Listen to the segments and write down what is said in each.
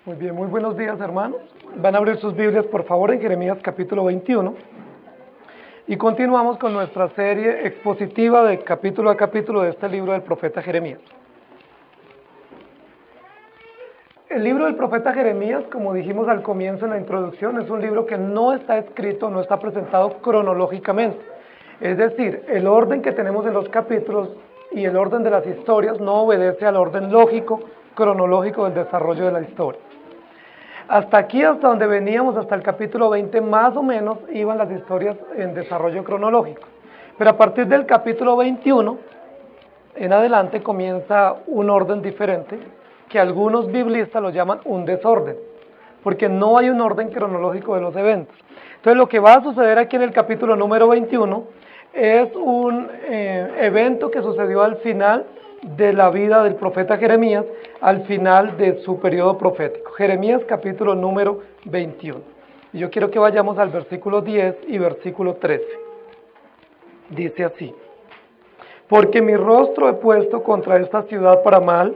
Muy bien, muy buenos días, hermanos. Van a abrir sus Biblias, por favor, en Jeremías capítulo 21. Y continuamos con nuestra serie expositiva de capítulo a capítulo de este libro del profeta Jeremías. El libro del profeta Jeremías, como dijimos al comienzo en la introducción, es un libro que no está escrito, no está presentado cronológicamente. Es decir, el orden que tenemos en los capítulos y el orden de las historias no obedece al orden lógico, cronológico del desarrollo de la historia. Hasta aquí, hasta donde veníamos, hasta el capítulo 20, más o menos, iban las historias en desarrollo cronológico. Pero a partir del capítulo 21, en adelante, comienza un orden diferente, que algunos biblistas lo llaman un desorden, porque no hay un orden cronológico de los eventos. Entonces, lo que va a suceder aquí en el capítulo número 21 es un evento que sucedió al final de la vida del profeta Jeremías, al final de su periodo profético. Jeremías capítulo número 21. Y yo quiero que vayamos al versículo 10 y versículo 13. Dice así: porque mi rostro he puesto contra esta ciudad para mal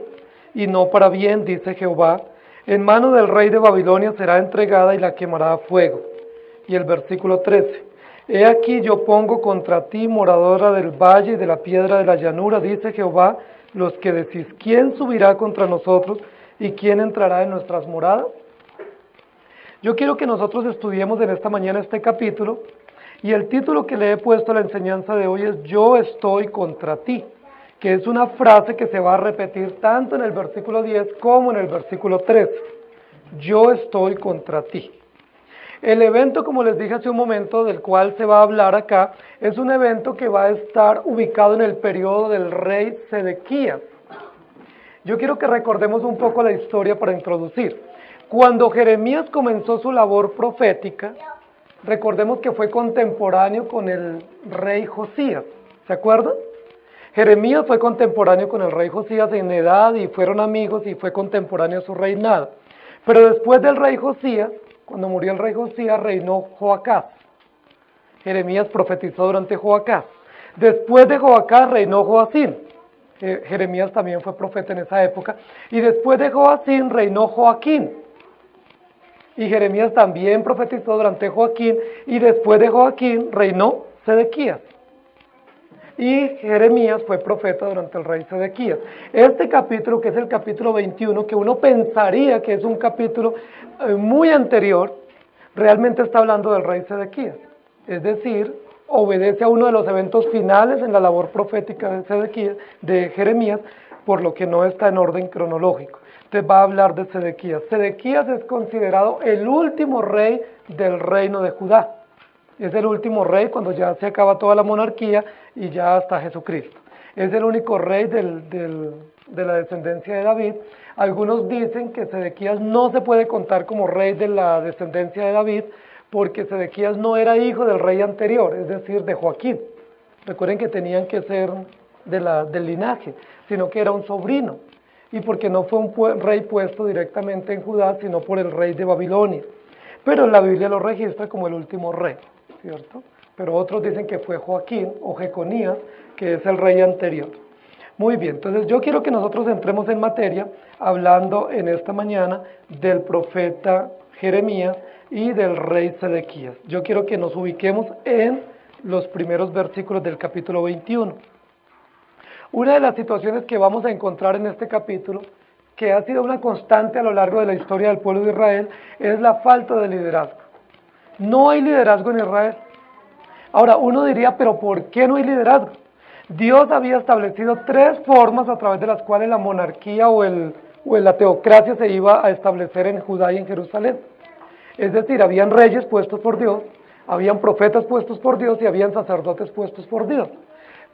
y no para bien, dice Jehová. En mano del rey de Babilonia será entregada y la quemará a fuego. Y el versículo 13: he aquí yo pongo contra ti, moradora del valle y de la piedra de la llanura, dice Jehová, los que decís, ¿quién subirá contra nosotros y quién entrará en nuestras moradas? Yo quiero que nosotros estudiemos en esta mañana este capítulo, y el título que le he puesto a la enseñanza de hoy es Yo estoy contra ti, que es una frase que se va a repetir tanto en el versículo 10 como en el versículo 13. Yo estoy contra ti. El evento, como les dije hace un momento, del cual se va a hablar acá, es un evento que va a estar ubicado en el periodo del rey Sedequías. Yo quiero que recordemos un poco la historia para introducir. Cuando Jeremías comenzó su labor profética, recordemos que fue contemporáneo con el rey Josías, ¿se acuerdan? Jeremías fue contemporáneo con el rey Josías en edad y fueron amigos y fue contemporáneo a su reinado. Pero después del rey Josías, cuando murió el rey Josías, reinó Joacás. Jeremías profetizó durante Joacás. Después de Joacás reinó Joacim. Jeremías también fue profeta en esa época. Y después de Joacim reinó Joaquín. Y Jeremías también profetizó durante Joaquín. Y después de Joaquín reinó Sedequías. Y Jeremías fue profeta durante el rey Sedequías. Este capítulo, que es el capítulo 21, que uno pensaría que es un capítulo muy anterior, realmente está hablando del rey Sedequías. Es decir, obedece a uno de los eventos finales en la labor profética de Sedequías, de Jeremías, por lo que no está en orden cronológico. Entonces va a hablar de Sedequías. Sedequías es considerado el último rey del reino de Judá. Es el último rey cuando ya se acaba toda la monarquía y ya hasta Jesucristo. Es el único rey de la descendencia de David. Algunos dicen que Sedequías no se puede contar como rey de la descendencia de David porque Sedequías no era hijo del rey anterior, es decir, de Joaquín. Recuerden que tenían que ser del linaje, sino que era un sobrino. Y porque no fue un rey puesto directamente en Judá, sino por el rey de Babilonia. Pero la Biblia lo registra como el último rey, ¿cierto? Pero otros dicen que fue Joaquín o Jeconías, que es el rey anterior. Muy bien, entonces yo quiero que nosotros entremos en materia, hablando en esta mañana del profeta Jeremías y del rey Sedequías. Yo quiero que nos ubiquemos en los primeros versículos del capítulo 21. Una de las situaciones que vamos a encontrar en este capítulo, que ha sido una constante a lo largo de la historia del pueblo de Israel, es la falta de liderazgo. No hay liderazgo en Israel. Ahora, uno diría, ¿pero por qué no hay liderazgo? Dios había establecido tres formas a través de las cuales la monarquía o la teocracia se iba a establecer en Judá y en Jerusalén. Es decir, habían reyes puestos por Dios, habían profetas puestos por Dios y habían sacerdotes puestos por Dios.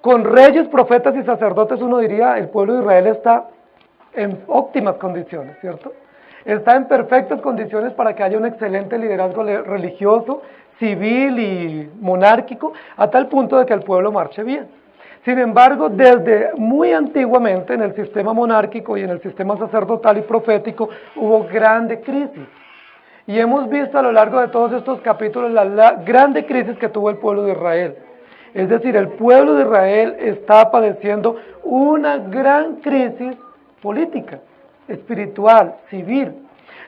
Con reyes, profetas y sacerdotes uno diría, el pueblo de Israel está en óptimas condiciones, ¿cierto? Está en perfectas condiciones para que haya un excelente liderazgo religioso, civil y monárquico, a tal punto de que el pueblo marche bien. Sin embargo, desde muy antiguamente en el sistema monárquico y en el sistema sacerdotal y profético hubo grande crisis. Y hemos visto a lo largo de todos estos capítulos la grande crisis que tuvo el pueblo de Israel. Es decir, el pueblo de Israel está padeciendo una gran crisis política, espiritual, civil.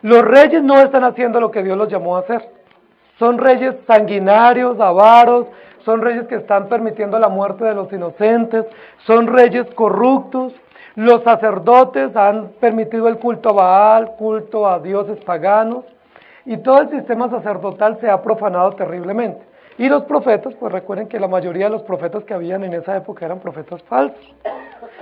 Los reyes no están haciendo lo que Dios los llamó a hacer. Son reyes sanguinarios, avaros, son reyes que están permitiendo la muerte de los inocentes, son reyes corruptos. Los sacerdotes han permitido el culto a Baal, culto a dioses paganos, y todo el sistema sacerdotal se ha profanado terriblemente. Y los profetas, pues recuerden que la mayoría de los profetas que habían en esa época eran profetas falsos.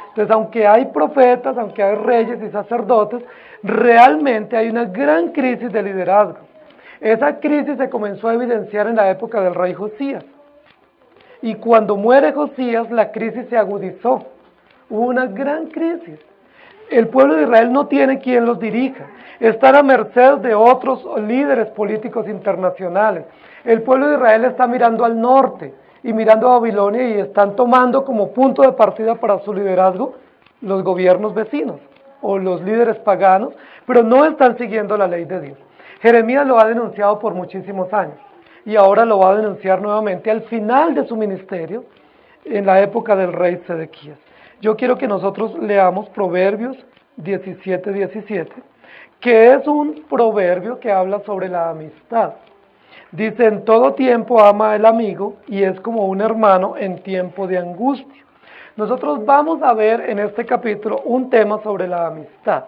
Entonces, aunque hay profetas, aunque hay reyes y sacerdotes, realmente hay una gran crisis de liderazgo. Esa crisis se comenzó a evidenciar en la época del rey Josías. Y cuando muere Josías, la crisis se agudizó. Hubo una gran crisis. El pueblo de Israel no tiene quien los dirija. Están a merced de otros líderes políticos internacionales. El pueblo de Israel está mirando al norte y mirando a Babilonia y están tomando como punto de partida para su liderazgo los gobiernos vecinos o los líderes paganos, pero no están siguiendo la ley de Dios. Jeremías lo ha denunciado por muchísimos años y ahora lo va a denunciar nuevamente al final de su ministerio en la época del rey Sedequías. Yo quiero que nosotros leamos Proverbios 17:17, que es un proverbio que habla sobre la amistad. Dice, en todo tiempo ama al amigo y es como un hermano en tiempo de angustia. Nosotros vamos a ver en este capítulo un tema sobre la amistad.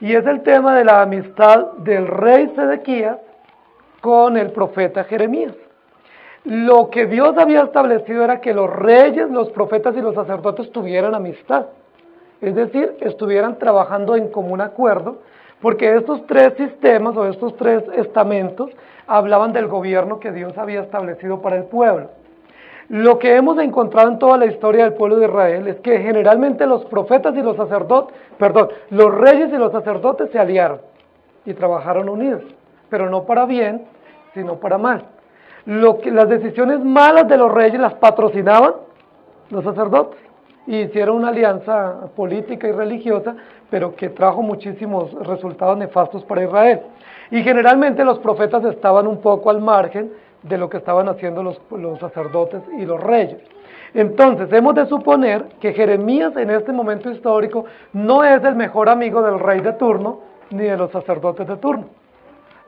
Y es el tema de la amistad del rey Sedequías con el profeta Jeremías. Lo que Dios había establecido era que los reyes, los profetas y los sacerdotes tuvieran amistad. Es decir, estuvieran trabajando en común acuerdo, porque estos tres sistemas o estos tres estamentos hablaban del gobierno que Dios había establecido para el pueblo. Lo que hemos encontrado en toda la historia del pueblo de Israel es que generalmente los profetas y los sacerdotes, los reyes y los sacerdotes se aliaron y trabajaron unidos, pero no para bien, sino para mal. Las decisiones malas de los reyes las patrocinaban los sacerdotes y hicieron una alianza política y religiosa, pero que trajo muchísimos resultados nefastos para Israel. Y generalmente los profetas estaban un poco al margen de lo que estaban haciendo los sacerdotes y los reyes. Entonces, hemos de suponer que Jeremías en este momento histórico no es el mejor amigo del rey de turno, ni de los sacerdotes de turno.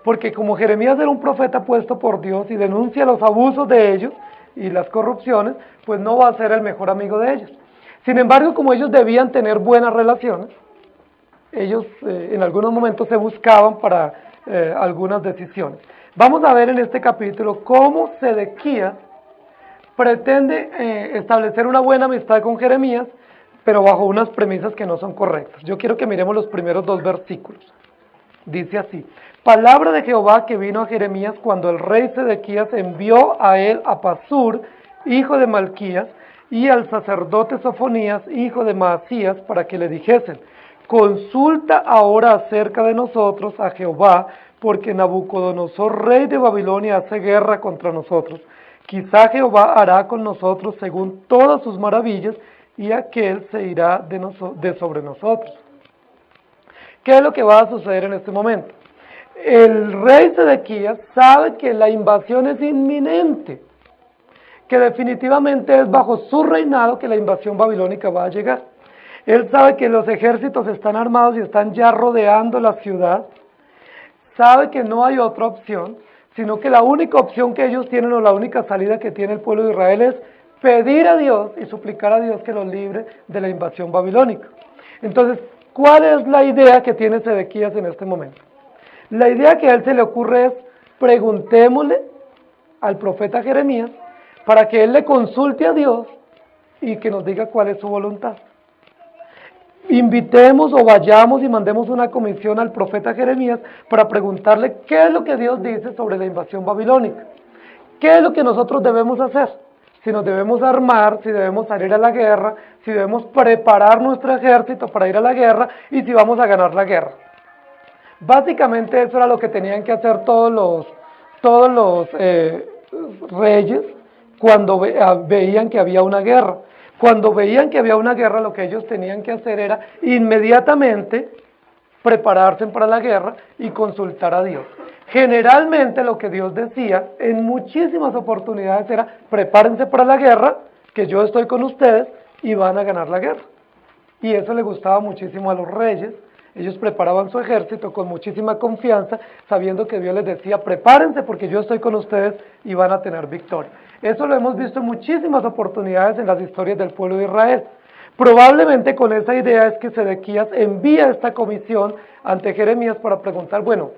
Porque como Jeremías era un profeta puesto por Dios y denuncia los abusos de ellos y las corrupciones, pues no va a ser el mejor amigo de ellos. Sin embargo, como ellos debían tener buenas relaciones, ellos en algunos momentos se buscaban para algunas decisiones. Vamos a ver en este capítulo cómo Sedequías pretende establecer una buena amistad con Jeremías, pero bajo unas premisas que no son correctas. Yo quiero que miremos los primeros 2 versículos. Dice así, palabra de Jehová que vino a Jeremías cuando el rey Sedequías envió a él a Pasur, hijo de Malquías, y al sacerdote Sofonías, hijo de Maasías, para que le dijesen, consulta ahora acerca de nosotros a Jehová, porque Nabucodonosor, rey de Babilonia, hace guerra contra nosotros. Quizá Jehová hará con nosotros según todas sus maravillas, y aquel se irá de sobre nosotros. ¿Qué es lo que va a suceder en este momento? El rey Sedequías sabe que la invasión es inminente, que definitivamente es bajo su reinado que la invasión babilónica va a llegar. Él sabe que los ejércitos están armados y están ya rodeando la ciudad, sabe que no hay otra opción, sino que la única opción que ellos tienen o la única salida que tiene el pueblo de Israel es pedir a Dios y suplicar a Dios que los libre de la invasión babilónica. Entonces, ¿cuál es la idea que tiene Sedequías en este momento? La idea que a él se le ocurre es, preguntémosle al profeta Jeremías para que él le consulte a Dios y que nos diga cuál es su voluntad. Invitemos o vayamos y mandemos una comisión al profeta Jeremías para preguntarle qué es lo que Dios dice sobre la invasión babilónica. ¿Qué es lo que nosotros debemos hacer? Si nos debemos armar, si debemos salir a la guerra, si debemos preparar nuestro ejército para ir a la guerra y si vamos a ganar la guerra. Básicamente eso era lo que tenían que hacer todos los reyes cuando veían que había una guerra. Cuando veían que había una guerra, lo que ellos tenían que hacer era inmediatamente prepararse para la guerra y consultar a Dios. Generalmente lo que Dios decía en muchísimas oportunidades era, prepárense para la guerra, que yo estoy con ustedes y van a ganar la guerra. Y eso le gustaba muchísimo a los reyes Ellos preparaban su ejército con muchísima confianza, sabiendo que Dios les decía, prepárense porque yo estoy con ustedes y van a tener victoria. Eso lo hemos visto en muchísimas oportunidades en las historias del pueblo de Israel. Probablemente con esa idea es que Sedequías envía esta comisión ante Jeremías para preguntar, bueno,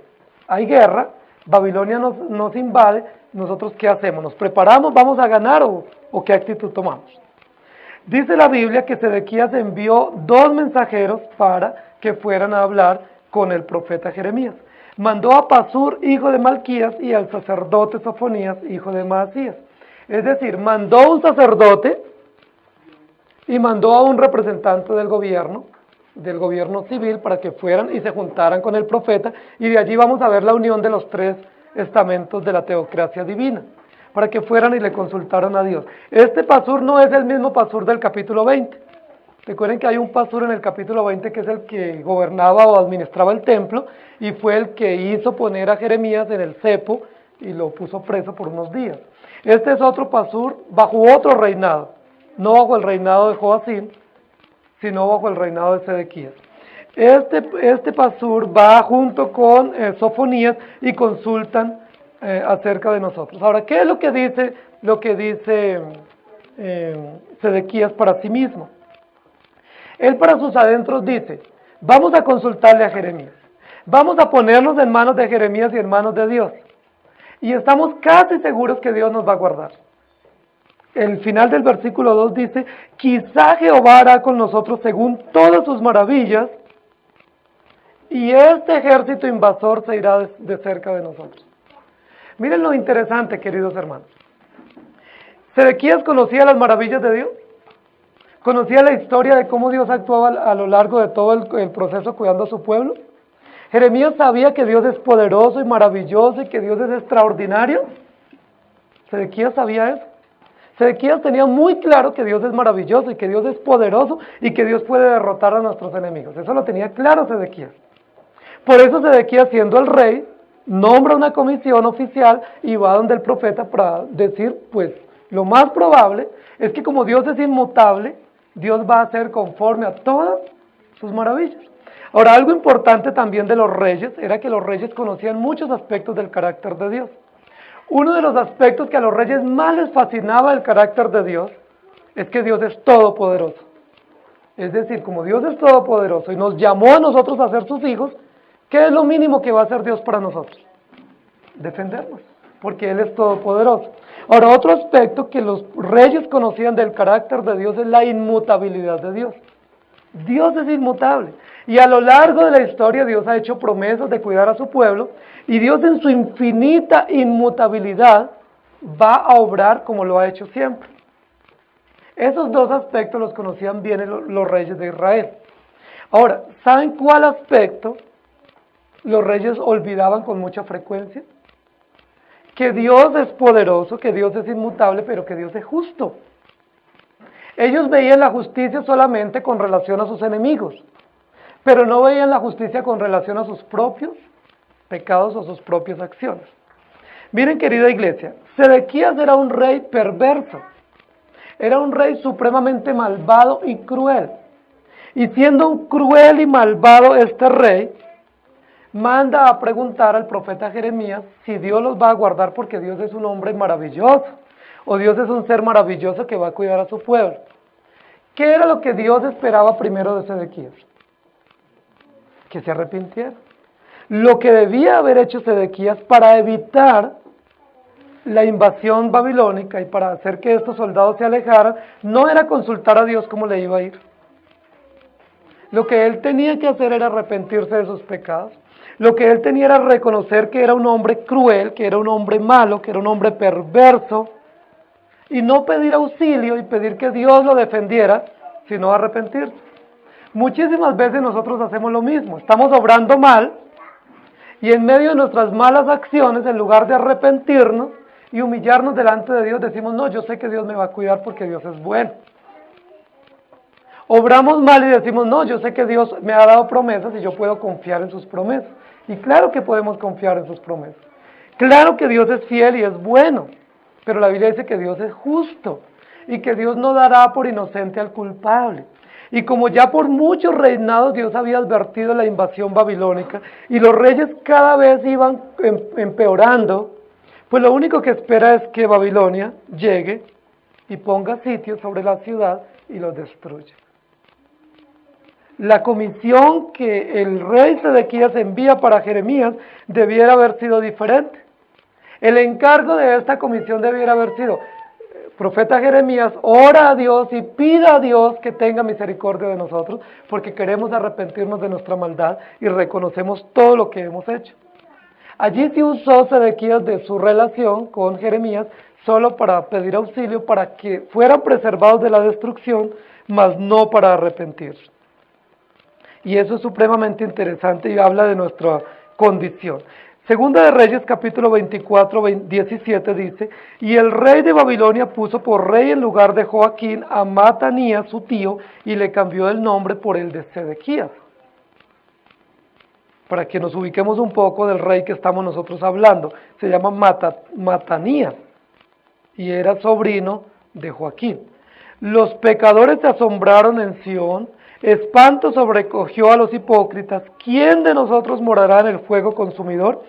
hay guerra, Babilonia nos invade, ¿nosotros qué hacemos? ¿Nos preparamos, vamos a ganar o qué actitud tomamos? Dice la Biblia que Sedequías envió 2 mensajeros para que fueran a hablar con el profeta Jeremías. Mandó a Pasur, hijo de Malquías, y al sacerdote Sofonías, hijo de Maasías. Es decir, mandó un sacerdote y mandó a un representante del gobierno civil, para que fueran y se juntaran con el profeta, y de allí vamos a ver la unión de los 3 estamentos de la teocracia divina, para que fueran y le consultaran a Dios. Este Pasur no es el mismo Pasur del capítulo 20. Recuerden que hay un Pasur en el capítulo 20 que es el que gobernaba o administraba el templo, y fue el que hizo poner a Jeremías en el cepo y lo puso preso por unos días. Este es otro Pasur bajo otro reinado, no bajo el reinado de Joacim, sino bajo el reinado de Sedequías. Este Pasur va junto con Sofonías y consultan acerca de nosotros. Ahora, ¿qué es lo que dice Sedequías para sí mismo? Él para sus adentros dice, vamos a consultarle a Jeremías, vamos a ponernos en manos de Jeremías y en manos de Dios, y estamos casi seguros que Dios nos va a guardar. El final del versículo 2 dice, quizá Jehová hará con nosotros según todas sus maravillas, y este ejército invasor se irá de cerca de nosotros. Miren lo interesante, queridos hermanos. ¿Sedequías conocía las maravillas de Dios? ¿Conocía la historia de cómo Dios actuaba a lo largo de todo el proceso cuidando a su pueblo? ¿Jeremías sabía que Dios es poderoso y maravilloso y que Dios es extraordinario? ¿Sedequías sabía eso? Sedequías tenía muy claro que Dios es maravilloso y que Dios es poderoso y que Dios puede derrotar a nuestros enemigos. Eso lo tenía claro Sedequías. Por eso Sedequías, siendo el rey, nombra una comisión oficial y va donde el profeta para decir, pues, lo más probable es que como Dios es inmutable, Dios va a hacer conforme a todas sus maravillas. Ahora, algo importante también de los reyes era que los reyes conocían muchos aspectos del carácter de Dios. Uno de los aspectos que a los reyes más les fascinaba del carácter de Dios es que Dios es todopoderoso. Es decir, como Dios es todopoderoso y nos llamó a nosotros a ser sus hijos, ¿qué es lo mínimo que va a hacer Dios para nosotros? Defendernos, porque Él es todopoderoso. Ahora, otro aspecto que los reyes conocían del carácter de Dios es la inmutabilidad de Dios. Dios es inmutable, y a lo largo de la historia Dios ha hecho promesas de cuidar a su pueblo, y Dios en su infinita inmutabilidad va a obrar como lo ha hecho siempre. Esos 2 aspectos los conocían bien los reyes de Israel. Ahora, ¿saben cuál aspecto los reyes olvidaban con mucha frecuencia? Que Dios es poderoso, que Dios es inmutable, pero que Dios es justo. Ellos veían la justicia solamente con relación a sus enemigos, pero no veían la justicia con relación a sus propios pecados o sus propias acciones. Miren, querida iglesia, Sedequías era un rey perverso, era un rey supremamente malvado y cruel. Y siendo un cruel y malvado este rey, manda a preguntar al profeta Jeremías si Dios los va a guardar porque Dios es un hombre maravilloso, o Dios es un ser maravilloso que va a cuidar a su pueblo. ¿Qué era lo que Dios esperaba primero de Sedequías? Que se arrepintiera. Lo que debía haber hecho Sedequías para evitar la invasión babilónica y para hacer que estos soldados se alejaran, no era consultar a Dios cómo le iba a ir. Lo que él tenía que hacer era arrepentirse de sus pecados. Lo que él tenía era reconocer que era un hombre cruel, que era un hombre malo, que era un hombre perverso, y no pedir auxilio y pedir que Dios lo defendiera, sino arrepentirse. Muchísimas veces nosotros hacemos lo mismo, estamos obrando mal, y en medio de nuestras malas acciones, en lugar de arrepentirnos y humillarnos delante de Dios, decimos, no, yo sé que Dios me va a cuidar porque Dios es bueno. Obramos mal y decimos, no, yo sé que Dios me ha dado promesas y yo puedo confiar en sus promesas. Y claro que podemos confiar en sus promesas. Claro que Dios es fiel y es bueno, pero la Biblia dice que Dios es justo y que Dios no dará por inocente al culpable. Y como ya por muchos reinados Dios había advertido la invasión babilónica y los reyes cada vez iban empeorando, pues lo único que espera es que Babilonia llegue y ponga sitio sobre la ciudad y los destruya. La comisión que el rey Sedequías envía para Jeremías debiera haber sido diferente. El encargo de esta comisión debiera haber sido: profeta Jeremías, ora a Dios y pida a Dios que tenga misericordia de nosotros, porque queremos arrepentirnos de nuestra maldad y reconocemos todo lo que hemos hecho. Allí se usó Sedequías de su relación con Jeremías solo para pedir auxilio para que fueran preservados de la destrucción, mas no para arrepentirse. Y eso es supremamente interesante y habla de nuestra condición. Segunda de Reyes, capítulo 24, 17 dice: y el rey de Babilonia puso por rey en lugar de Joaquín a Matanías, su tío, y le cambió el nombre por el de Sedequías. Para que nos ubiquemos un poco del rey que estamos nosotros hablando, se llama Matanías, y era sobrino de Joaquín. Los pecadores se asombraron en Sión, espanto sobrecogió a los hipócritas. ¿Quién de nosotros morará en el fuego consumidor?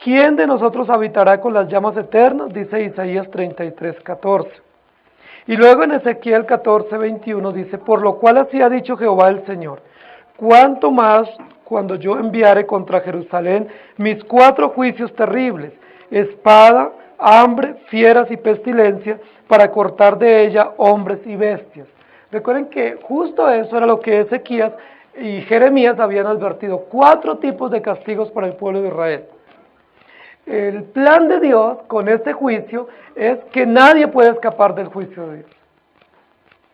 ¿Quién de nosotros habitará con las llamas eternas? Dice Isaías 33:14. Y luego en Ezequiel 14:21 dice: por lo cual así ha dicho Jehová el Señor, cuánto más cuando yo enviare contra Jerusalén mis 4 juicios terribles, espada, hambre, fieras y pestilencia, para cortar de ella hombres y bestias. Recuerden que justo eso era lo que Ezequías y Jeremías habían advertido: 4 tipos de castigos para el pueblo de Israel. El plan de Dios con este juicio es que nadie puede escapar del juicio de Dios.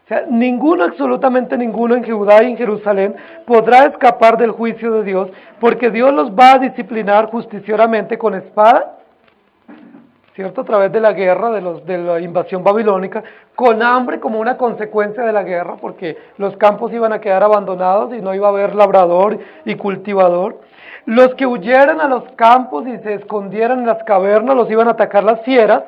O sea, ninguno, absolutamente ninguno en Judá y en Jerusalén podrá escapar del juicio de Dios, porque Dios los va a disciplinar justiciosamente con espada, ¿cierto? A través de la guerra, de la invasión babilónica, con hambre como una consecuencia de la guerra, porque los campos iban a quedar abandonados y no iba a haber labrador y cultivador. Los que huyeran a los campos y se escondieran en las cavernas, los iban a atacar las fieras.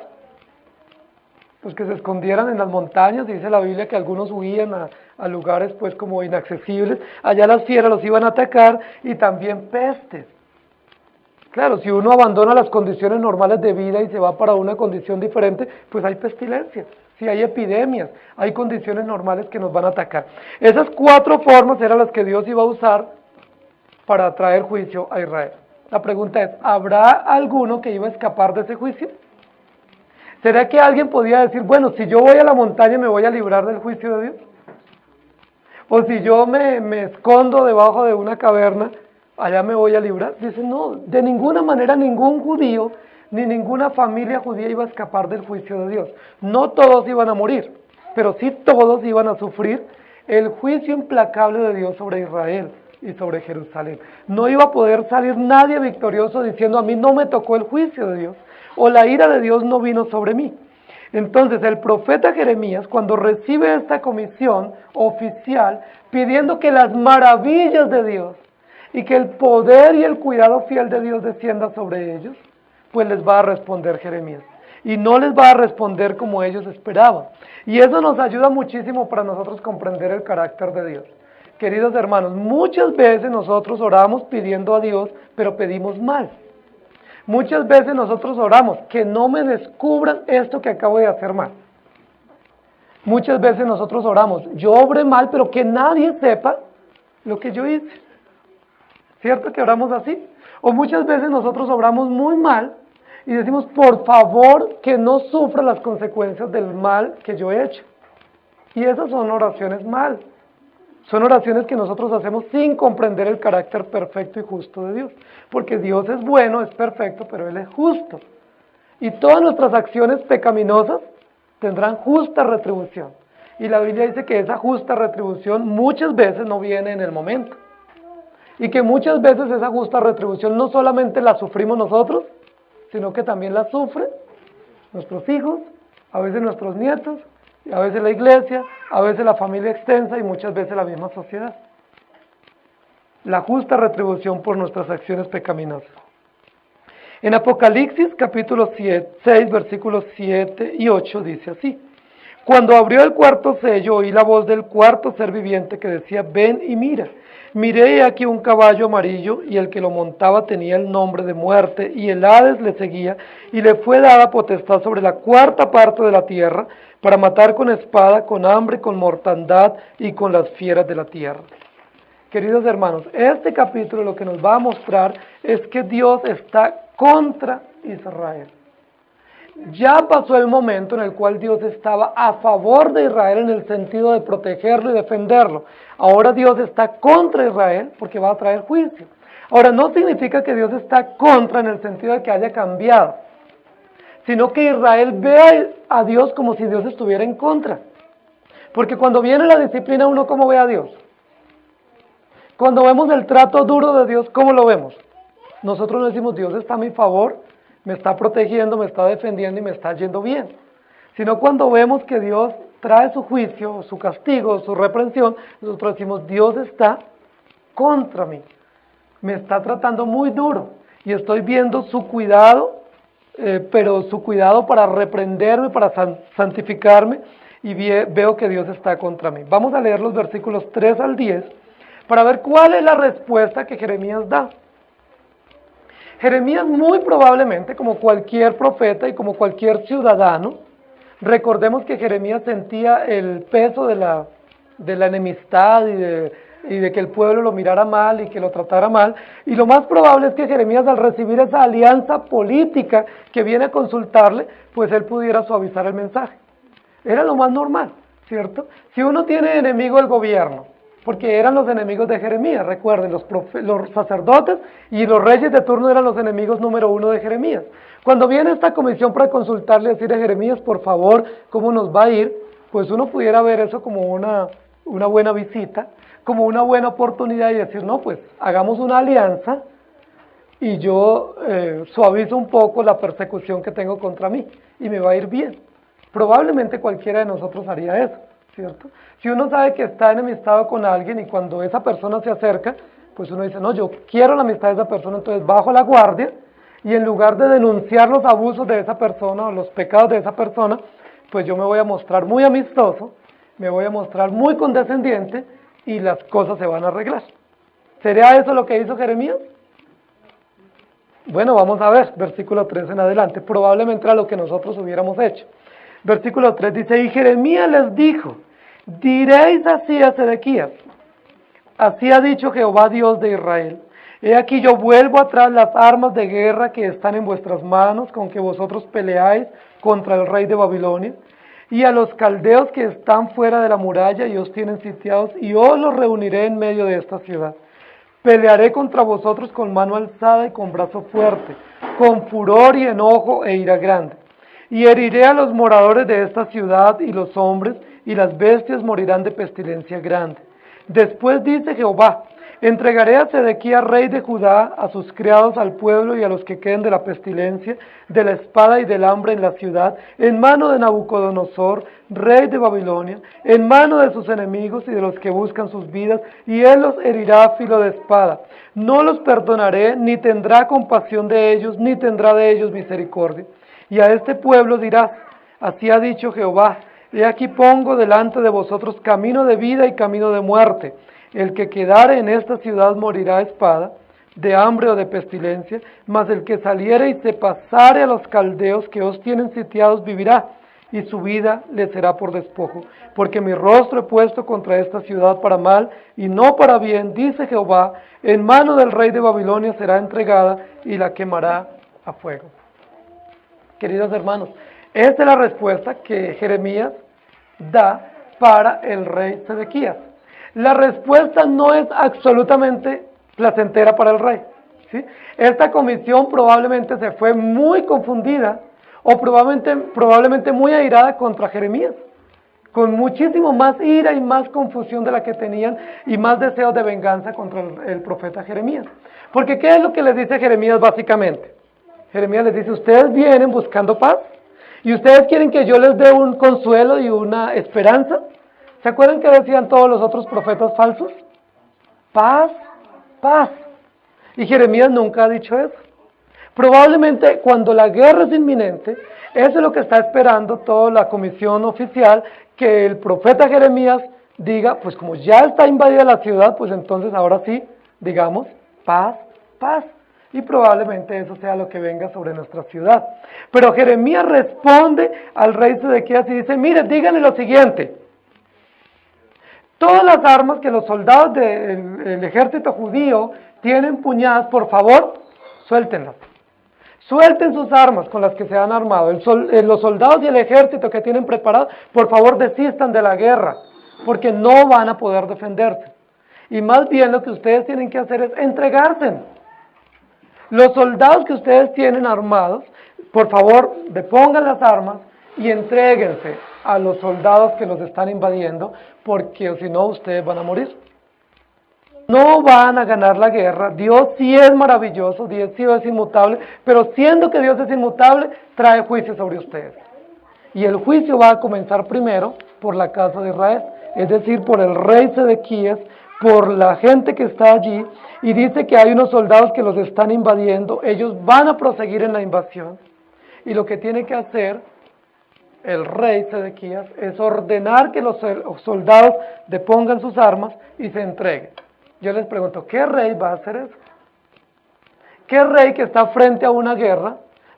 Los que se escondieran en las montañas, dice la Biblia que algunos huían a lugares pues como inaccesibles, allá las fieras los iban a atacar, y también pestes. Claro, si uno abandona las condiciones normales de vida y se va para una condición diferente, pues hay pestilencias, si hay epidemias, hay condiciones normales que nos van a atacar. Esas 4 formas eran las que Dios iba a usar para traer juicio a Israel. La pregunta es: ¿habrá alguno que iba a escapar de ese juicio? ¿Será que alguien podía decir: bueno, si yo voy a la montaña me voy a librar del juicio de Dios? O si yo me escondo debajo de una caverna, allá me voy a librar. Dice: no, de ninguna manera ningún judío, ni ninguna familia judía iba a escapar del juicio de Dios. No todos iban a morir, pero sí todos iban a sufrir el juicio implacable de Dios sobre Israel y sobre Jerusalén. No iba a poder salir nadie victorioso diciendo: a mí no me tocó el juicio de Dios, o la ira de Dios no vino sobre mí. Entonces el profeta Jeremías, cuando recibe esta comisión oficial pidiendo que las maravillas de Dios y que el poder y el cuidado fiel de Dios descienda sobre ellos, pues les va a responder Jeremías. Y no les va a responder como ellos esperaban. Y eso nos ayuda muchísimo para nosotros comprender el carácter de Dios. Queridos hermanos, muchas veces nosotros oramos pidiendo a Dios, pero pedimos mal. Muchas veces nosotros oramos: que no me descubran esto que acabo de hacer mal. Muchas veces nosotros oramos: yo obré mal, pero que nadie sepa lo que yo hice. ¿Cierto que oramos así? O muchas veces nosotros obramos muy mal y decimos: por favor, que no sufra las consecuencias del mal que yo he hecho. Y esas son oraciones mal. Son oraciones que nosotros hacemos sin comprender el carácter perfecto y justo de Dios. Porque Dios es bueno, es perfecto, pero Él es justo. Y todas nuestras acciones pecaminosas tendrán justa retribución. Y la Biblia dice que esa justa retribución muchas veces no viene en el momento. Y que muchas veces esa justa retribución no solamente la sufrimos nosotros, sino que también la sufren nuestros hijos, a veces nuestros nietos, a veces la iglesia, a veces la familia extensa y muchas veces la misma sociedad. La justa retribución por nuestras acciones pecaminosas. En Apocalipsis capítulo 6, versículos 7 y 8 dice así: Cuando abrió el cuarto sello, oí la voz del cuarto ser viviente que decía, ven y mira. Miré y aquí un caballo amarillo, y el que lo montaba tenía el nombre de muerte, y el Hades le seguía, y le fue dada potestad sobre la cuarta parte de la tierra, para matar con espada, con hambre, con mortandad y con las fieras de la tierra. Queridos hermanos, este capítulo lo que nos va a mostrar es que Dios está contra Israel. Ya pasó el momento en el cual Dios estaba a favor de Israel en el sentido de protegerlo y defenderlo. Ahora Dios está contra Israel porque va a traer juicio. Ahora, no significa que Dios está contra en el sentido de que haya cambiado, sino que Israel ve a Dios como si Dios estuviera en contra. Porque cuando viene la disciplina, uno ¿cómo ve a Dios? Cuando vemos el trato duro de Dios, ¿cómo lo vemos? Nosotros no decimos, Dios está a mi favor, me está protegiendo, me está defendiendo y me está yendo bien. Sino cuando vemos que Dios trae su juicio, su castigo, su reprensión, nosotros decimos, Dios está contra mí, me está tratando muy duro y estoy viendo su cuidado, pero su cuidado para reprenderme, para santificarme, y veo que Dios está contra mí. Vamos a leer los versículos 3 al 10 para ver cuál es la respuesta que Jeremías da. Jeremías muy probablemente, como cualquier profeta y como cualquier ciudadano, recordemos que Jeremías sentía el peso de la enemistad y de que el pueblo lo mirara mal y que lo tratara mal, y lo más probable es que Jeremías, al recibir esa alianza política que viene a consultarle, pues él pudiera suavizar el mensaje. Era lo más normal, ¿cierto? Si uno tiene enemigo el gobierno, porque eran los enemigos de Jeremías, recuerden, los sacerdotes y los reyes de turno eran los enemigos número 1 de Jeremías. Cuando viene esta comisión para consultarle y decirle a Jeremías, por favor, ¿cómo nos va a ir? Pues uno pudiera ver eso como una buena visita, como una buena oportunidad y decir, no, pues hagamos una alianza y yo suavizo un poco la persecución que tengo contra mí y me va a ir bien. Probablemente cualquiera de nosotros haría eso, ¿cierto? Si uno sabe que está enemistado con alguien y cuando esa persona se acerca, pues uno dice, no, yo quiero la amistad de esa persona, entonces bajo la guardia y en lugar de denunciar los abusos de esa persona o los pecados de esa persona, pues yo me voy a mostrar muy amistoso, me voy a mostrar muy condescendiente y las cosas se van a arreglar. ¿Sería eso lo que hizo Jeremías? Bueno, vamos a ver, versículo 3 en adelante, probablemente era lo que nosotros hubiéramos hecho. Versículo 3 dice, y Jeremías les dijo, diréis así a Sedequías, así ha dicho Jehová Dios de Israel, he aquí yo vuelvo atrás las armas de guerra que están en vuestras manos, con que vosotros peleáis contra el rey de Babilonia, y a los caldeos que están fuera de la muralla y os tienen sitiados, y os los reuniré en medio de esta ciudad. Pelearé contra vosotros con mano alzada y con brazo fuerte, con furor y enojo e ira grande. Y heriré a los moradores de esta ciudad y los hombres, y las bestias morirán de pestilencia grande. Después dice Jehová, entregaré a Sedequías rey de Judá, a sus criados, al pueblo y a los que queden de la pestilencia, de la espada y del hambre en la ciudad, en mano de Nabucodonosor, rey de Babilonia, en mano de sus enemigos y de los que buscan sus vidas, y él los herirá a filo de espada. No los perdonaré, ni tendrá compasión de ellos, ni tendrá de ellos misericordia. Y a este pueblo dirás, así ha dicho Jehová, he aquí pongo delante de vosotros camino de vida y camino de muerte. El que quedare en esta ciudad morirá a espada, de hambre o de pestilencia, mas el que saliere y se pasare a los caldeos que os tienen sitiados vivirá, y su vida le será por despojo. Porque mi rostro he puesto contra esta ciudad para mal, y no para bien, dice Jehová, en mano del rey de Babilonia será entregada, y la quemará a fuego. Queridos hermanos, esta es la respuesta que Jeremías da para el rey Sedequías. La respuesta no es absolutamente placentera para el rey, ¿sí? Esta comisión probablemente se fue muy confundida o probablemente muy airada contra Jeremías, con muchísimo más ira y más confusión de la que tenían y más deseos de venganza contra el profeta Jeremías. Porque ¿qué es lo que les dice Jeremías básicamente? Jeremías les dice, ustedes vienen buscando paz y ustedes quieren que yo les dé un consuelo y una esperanza. ¿Se acuerdan que decían todos los otros profetas falsos? Paz, paz. Y Jeremías nunca ha dicho eso. Probablemente cuando la guerra es inminente, eso es lo que está esperando toda la comisión oficial, que el profeta Jeremías diga, pues como ya está invadida la ciudad, pues entonces ahora sí, digamos, paz, paz. Y probablemente eso sea lo que venga sobre nuestra ciudad. Pero Jeremías responde al rey Sedequías y dice, mire, díganle lo siguiente, todas las armas que los soldados del ejército judío tienen empuñadas, por favor, suéltenlas. Suelten sus armas con las que se han armado. Los soldados y el ejército que tienen preparado, por favor desistan de la guerra, porque no van a poder defenderse. Y más bien lo que ustedes tienen que hacer es entregarse. Los soldados que ustedes tienen armados, por favor, depongan las armas y entréguense a los soldados que los están invadiendo, porque si no ustedes van a morir. No van a ganar la guerra. Dios sí es maravilloso, Dios sí es inmutable, pero siendo que Dios es inmutable, trae juicio sobre ustedes. Y el juicio va a comenzar primero por la casa de Israel, es decir, por el rey Sedequías, por la gente que está allí, y dice que hay unos soldados que los están invadiendo, ellos van a proseguir en la invasión, y lo que tiene que hacer el rey Sedequías es ordenar que los soldados depongan sus armas y se entreguen. Yo les pregunto, ¿qué rey va a hacer eso? ¿Qué rey que está frente a una guerra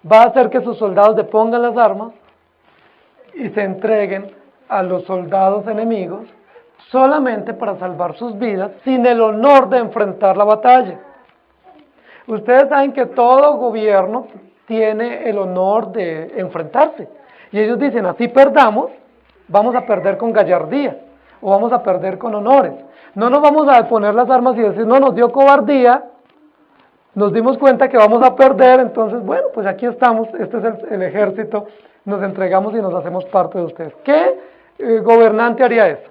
va a hacer que sus soldados depongan las armas y se entreguen a los soldados enemigos solamente para salvar sus vidas sin el honor de enfrentar la batalla? Ustedes saben que todo gobierno tiene el honor de enfrentarse. Y ellos dicen, así perdamos, vamos a perder con gallardía o vamos a perder con honores. No nos vamos a poner las armas y decir, no, nos dio cobardía, nos dimos cuenta que vamos a perder, entonces, bueno, pues aquí estamos, este es el ejército, nos entregamos y nos hacemos parte de ustedes. ¿Qué gobernante haría eso?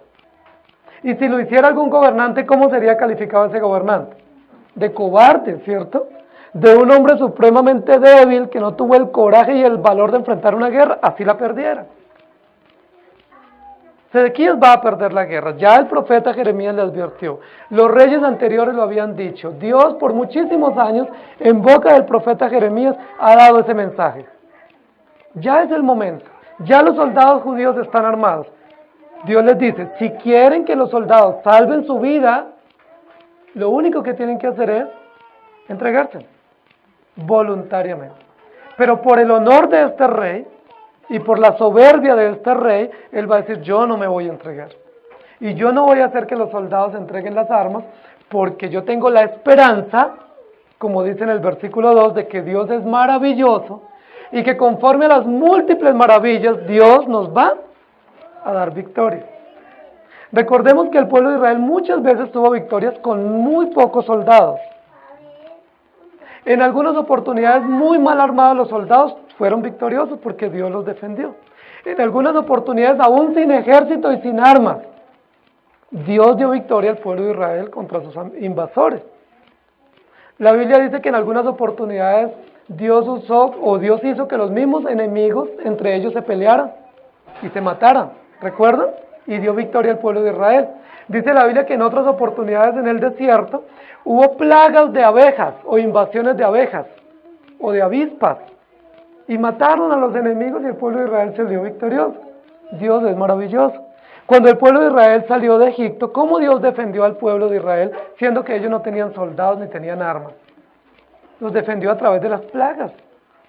Y si lo hiciera algún gobernante, ¿cómo sería calificado ese gobernante? De cobarde, ¿cierto? De un hombre supremamente débil que no tuvo el coraje y el valor de enfrentar una guerra, así la perdiera. Sedequías va a perder la guerra, ya el profeta Jeremías le advirtió, los reyes anteriores lo habían dicho, Dios por muchísimos años en boca del profeta Jeremías ha dado ese mensaje. Ya es el momento, ya los soldados judíos están armados. Dios les dice, si quieren que los soldados salven su vida, lo único que tienen que hacer es entregarse voluntariamente. Pero por el honor de este rey y por la soberbia de este rey, él va a decir, yo no me voy a entregar. Y yo no voy a hacer que los soldados entreguen las armas, porque yo tengo la esperanza, como dice en el versículo 2, de que Dios es maravilloso y que conforme a las múltiples maravillas, Dios nos va a dar victoria. Recordemos que el pueblo de Israel muchas veces tuvo victorias con muy pocos soldados. En algunas oportunidades muy mal armados los soldados fueron victoriosos porque Dios los defendió. En algunas oportunidades aún sin ejército y sin armas, Dios dio victoria al pueblo de Israel contra sus invasores. La Biblia dice que en algunas oportunidades Dios hizo que los mismos enemigos entre ellos se pelearan y se mataran. ¿Recuerdan? Y dio victoria al pueblo de Israel. Dice la Biblia que en otras oportunidades en el desierto hubo plagas de abejas o invasiones de abejas o de avispas y mataron a los enemigos y el pueblo de Israel salió victorioso. Dios es maravilloso. Cuando el pueblo de Israel salió de Egipto, ¿cómo Dios defendió al pueblo de Israel siendo que ellos no tenían soldados ni tenían armas? Los defendió a través de las plagas.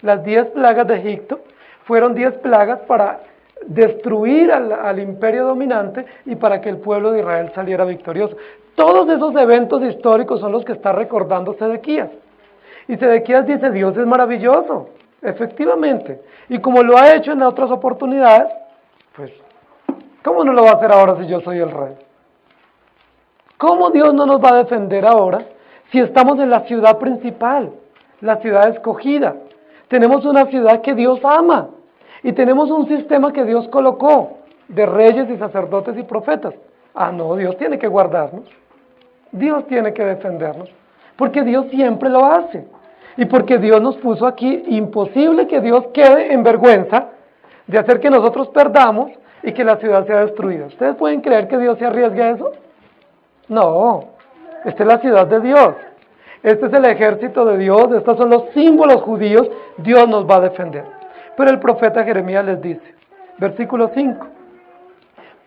Las 10 plagas de Egipto fueron 10 plagas para destruir al imperio dominante y para que el pueblo de Israel saliera victorioso. Todos esos eventos históricos son los que está recordando Sedequías. Y Sedequías dice, Dios es maravilloso, efectivamente. Y como lo ha hecho en otras oportunidades, pues, ¿cómo no lo va a hacer ahora si yo soy el rey? ¿Cómo Dios no nos va a defender ahora si estamos en la ciudad principal, la ciudad escogida? Tenemos una ciudad que Dios ama. Y tenemos un sistema que Dios colocó de reyes y sacerdotes y profetas. Ah, no, Dios tiene que guardarnos. Dios tiene que defendernos. Porque Dios siempre lo hace. Y porque Dios nos puso aquí, imposible que Dios quede en vergüenza de hacer que nosotros perdamos y que la ciudad sea destruida. ¿Ustedes pueden creer que Dios se arriesgue a eso? No, esta es la ciudad de Dios. Este es el ejército de Dios, estos son los símbolos judíos, Dios nos va a defender. Pero el profeta Jeremías les dice, versículo 5,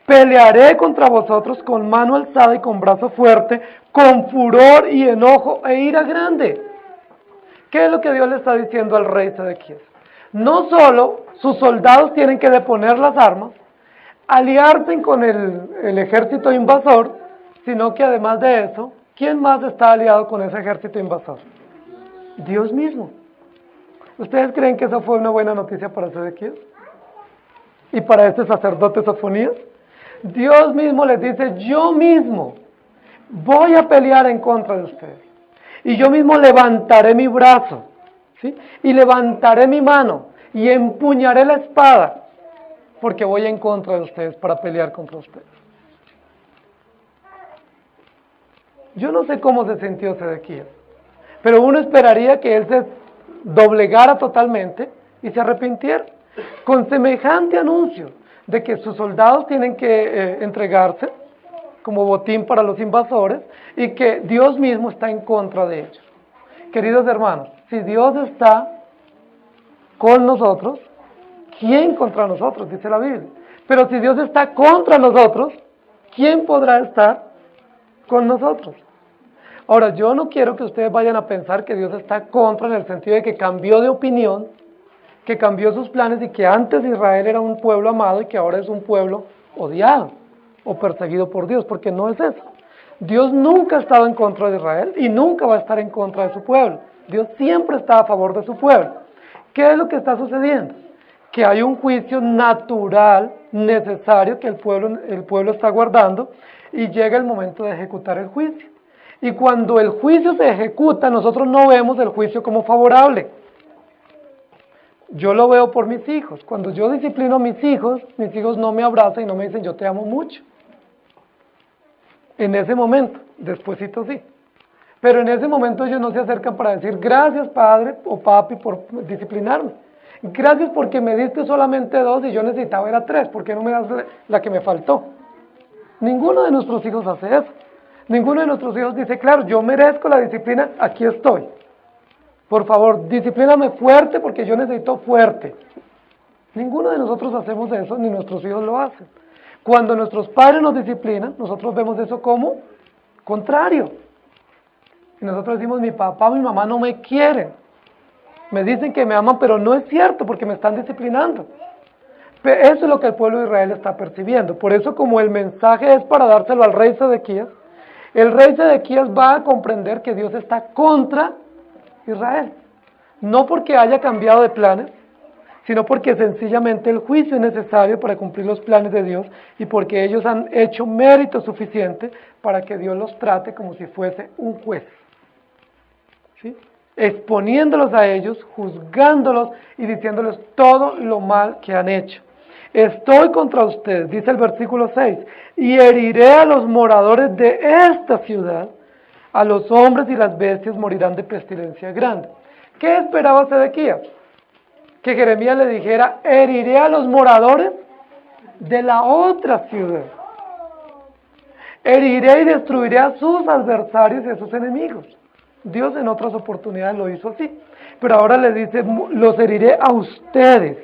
pelearé contra vosotros con mano alzada y con brazo fuerte, con furor y enojo e ira grande. ¿Qué es lo que Dios le está diciendo al rey Sedequías? No solo sus soldados tienen que deponer las armas, aliarse con el ejército invasor, sino que además de eso, ¿quién más está aliado con ese ejército invasor? Dios mismo. ¿Ustedes creen que esa fue una buena noticia para Sedequías? ¿Y para este sacerdote Sofonías? Dios mismo les dice, yo mismo voy a pelear en contra de ustedes. Y yo mismo levantaré mi brazo, ¿sí? Y levantaré mi mano y empuñaré la espada, porque voy en contra de ustedes para pelear contra ustedes. Yo no sé cómo se sintió Sedequías, pero uno esperaría que él se doblegara totalmente y se arrepintiera. Con semejante anuncio de que sus soldados tienen que entregarse como botín para los invasores y que Dios mismo está en contra de ellos. Queridos hermanos, si Dios está con nosotros, ¿quién contra nosotros? Dice la Biblia. Pero si Dios está contra nosotros, ¿quién podrá estar con nosotros? Ahora, yo no quiero que ustedes vayan a pensar que Dios está contra en el sentido de que cambió de opinión, que cambió sus planes y que antes Israel era un pueblo amado y que ahora es un pueblo odiado o perseguido por Dios, porque no es eso. Dios nunca ha estado en contra de Israel y nunca va a estar en contra de su pueblo. Dios siempre está a favor de su pueblo. ¿Qué es lo que está sucediendo? Que hay un juicio natural, necesario, que el pueblo está guardando y llega el momento de ejecutar el juicio. Y cuando el juicio se ejecuta, nosotros no vemos el juicio como favorable. Yo lo veo por mis hijos. Cuando yo disciplino a mis hijos no me abrazan y no me dicen yo te amo mucho. En ese momento, despuesito sí. Pero en ese momento ellos no se acercan para decir gracias padre o papi por disciplinarme. Gracias porque me diste solamente 2 y yo necesitaba era 3. ¿Por qué no me das la que me faltó? Ninguno de nuestros hijos hace eso. Ninguno de nuestros hijos dice, claro, yo merezco la disciplina, aquí estoy. Por favor, disciplíname fuerte porque yo necesito fuerte. Ninguno de nosotros hacemos eso, ni nuestros hijos lo hacen. Cuando nuestros padres nos disciplinan, nosotros vemos eso como contrario. Y nosotros decimos, mi papá, mi mamá no me quieren. Me dicen que me aman, pero no es cierto porque me están disciplinando. Eso es lo que el pueblo de Israel está percibiendo. Por eso, como el mensaje es para dárselo al rey Sedequías, el rey Sedequías va a comprender que Dios está contra Israel. No porque haya cambiado de planes, sino porque sencillamente el juicio es necesario para cumplir los planes de Dios y porque ellos han hecho mérito suficiente para que Dios los trate como si fuese un juez. ¿Sí? Exponiéndolos a ellos, juzgándolos y diciéndoles todo lo mal que han hecho. Estoy contra ustedes, dice el versículo 6, y heriré a los moradores de esta ciudad, a los hombres y las bestias morirán de pestilencia grande. ¿Qué esperaba Sedequías? Que Jeremías le dijera, heriré a los moradores de la otra ciudad. Heriré y destruiré a sus adversarios y a sus enemigos. Dios en otras oportunidades lo hizo así, pero ahora le dice, los heriré a ustedes.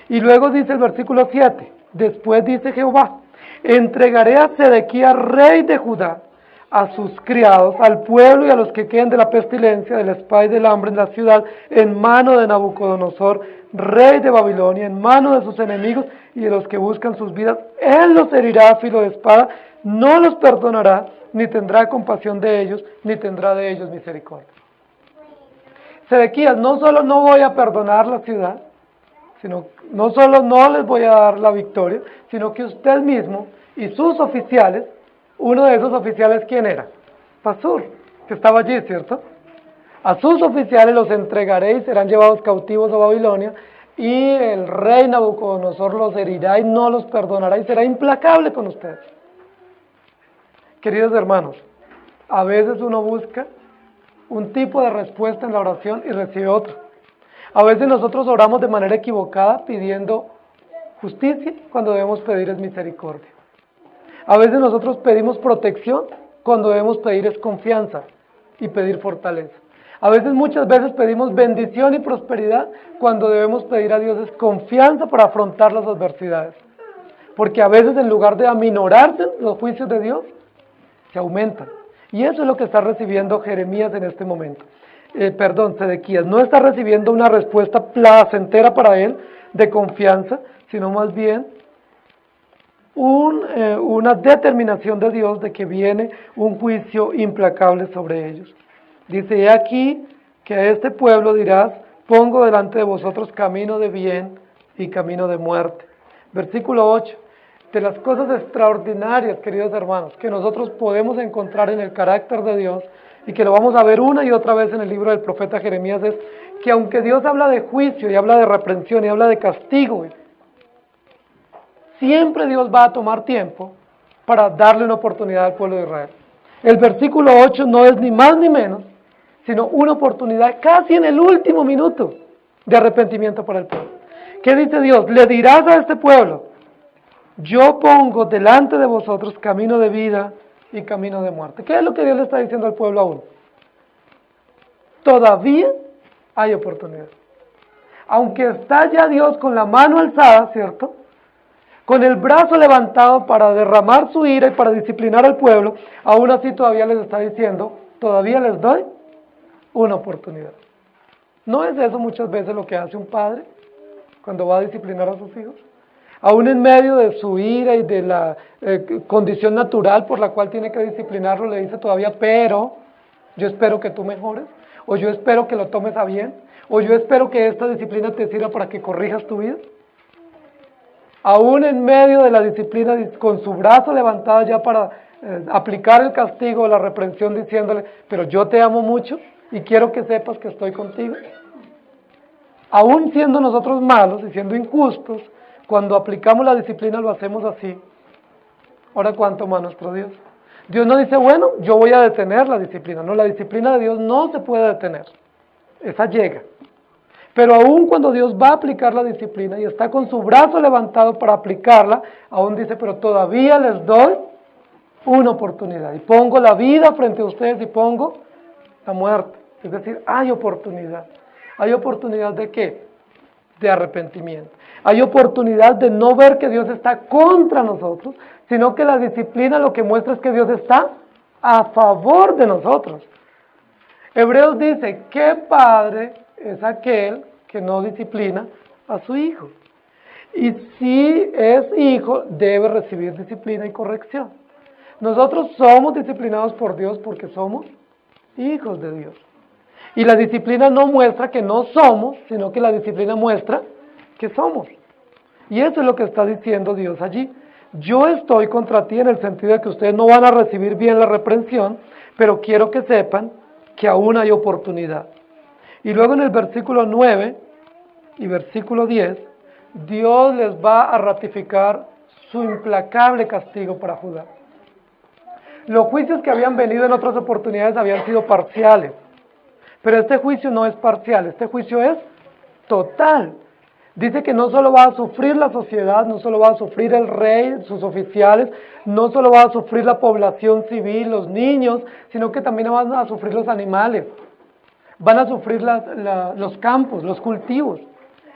Y luego dice el versículo 7, después dice Jehová, entregaré a Sedequías, rey de Judá, a sus criados, al pueblo y a los que queden de la pestilencia, de la espada y del hambre en la ciudad, en mano de Nabucodonosor, rey de Babilonia, en mano de sus enemigos y de los que buscan sus vidas. Él los herirá a filo de espada, no los perdonará, ni tendrá compasión de ellos, ni tendrá de ellos misericordia. Sedequías, no solo no voy a perdonar la ciudad, sino no solo no les voy a dar la victoria, sino que usted mismo y sus oficiales, uno de esos oficiales, ¿quién era? Pasur, que estaba allí, ¿cierto? A sus oficiales los entregaré y serán llevados cautivos a Babilonia, y el rey Nabucodonosor los herirá y no los perdonará y será implacable con ustedes. Queridos hermanos, a veces uno busca un tipo de respuesta en la oración y recibe otro. A veces nosotros oramos de manera equivocada pidiendo justicia cuando debemos pedir es misericordia. A veces nosotros pedimos protección cuando debemos pedir es confianza. y pedir fortaleza. A veces, muchas veces pedimos bendición y prosperidad cuando debemos pedir a Dios es confianza para afrontar las adversidades. Porque a veces, en lugar de aminorarse los juicios de Dios, se aumentan. Y eso es lo que está recibiendo Jeremías en este momento. Sedequías no está recibiendo una respuesta placentera para él de confianza, sino más bien una determinación de Dios de que viene un juicio implacable sobre ellos. Dice, he aquí que a este pueblo dirás, pongo delante de vosotros camino de bien y camino de muerte. Versículo 8. De las cosas extraordinarias, queridos hermanos, que nosotros podemos encontrar en el carácter de Dios y que lo vamos a ver una y otra vez en el libro del profeta Jeremías, es que aunque Dios habla de juicio y habla de reprensión y habla de castigo, siempre Dios va a tomar tiempo para darle una oportunidad al pueblo de Israel. El versículo 8 no es ni más ni menos, sino una oportunidad casi en el último minuto de arrepentimiento para el pueblo. ¿Qué dice Dios? Le dirás a este pueblo, yo pongo delante de vosotros camino de vida y camino de muerte. ¿Qué es lo que Dios le está diciendo al pueblo aún? Todavía hay oportunidad. Aunque está ya Dios con la mano alzada, ¿cierto?, con el brazo levantado para derramar su ira y para disciplinar al pueblo, aún así todavía les está diciendo, todavía les doy una oportunidad. ¿No es eso muchas veces lo que hace un padre cuando va a disciplinar a sus hijos? Aún en medio de su ira y de la condición natural por la cual tiene que disciplinarlo, le dice todavía, pero yo espero que tú mejores, o yo espero que lo tomes a bien, o yo espero que esta disciplina te sirva para que corrijas tu vida. Aún en medio de la disciplina, con su brazo levantado ya para aplicar el castigo o la reprensión, diciéndole, pero yo te amo mucho y quiero que sepas que estoy contigo. Aún siendo nosotros malos y siendo injustos, cuando aplicamos la disciplina lo hacemos así. Ahora, ¿cuánto más nuestro Dios? Dios no dice, bueno, yo voy a detener la disciplina. No, la disciplina de Dios no se puede detener. Esa llega. Pero aún cuando Dios va a aplicar la disciplina y está con su brazo levantado para aplicarla, aún dice, pero todavía les doy una oportunidad. Y pongo la vida frente a ustedes y pongo la muerte. Es decir, hay oportunidad. ¿Hay oportunidad de qué? De arrepentimiento. Hay oportunidad de no ver que Dios está contra nosotros, sino que la disciplina lo que muestra es que Dios está a favor de nosotros. Hebreos dice, ¿qué padre es aquel que no disciplina a su hijo? Y si es hijo, debe recibir disciplina y corrección. Nosotros somos disciplinados por Dios porque somos hijos de Dios. Y la disciplina no muestra que no somos, sino que la disciplina muestra que somos. Y eso es lo que está diciendo Dios allí. Yo estoy contra ti en el sentido de que ustedes no van a recibir bien la reprensión, pero quiero que sepan que aún hay oportunidad. Y luego en el versículo 9 y versículo 10, Dios les va a ratificar su implacable castigo para Judá. Los juicios que habían venido en otras oportunidades habían sido parciales, pero este juicio no es parcial, este juicio es total. Dice que no solo va a sufrir la sociedad, no solo va a sufrir el rey, sus oficiales, no solo va a sufrir la población civil, los niños, sino que también van a sufrir los animales, van a sufrir los campos, los cultivos.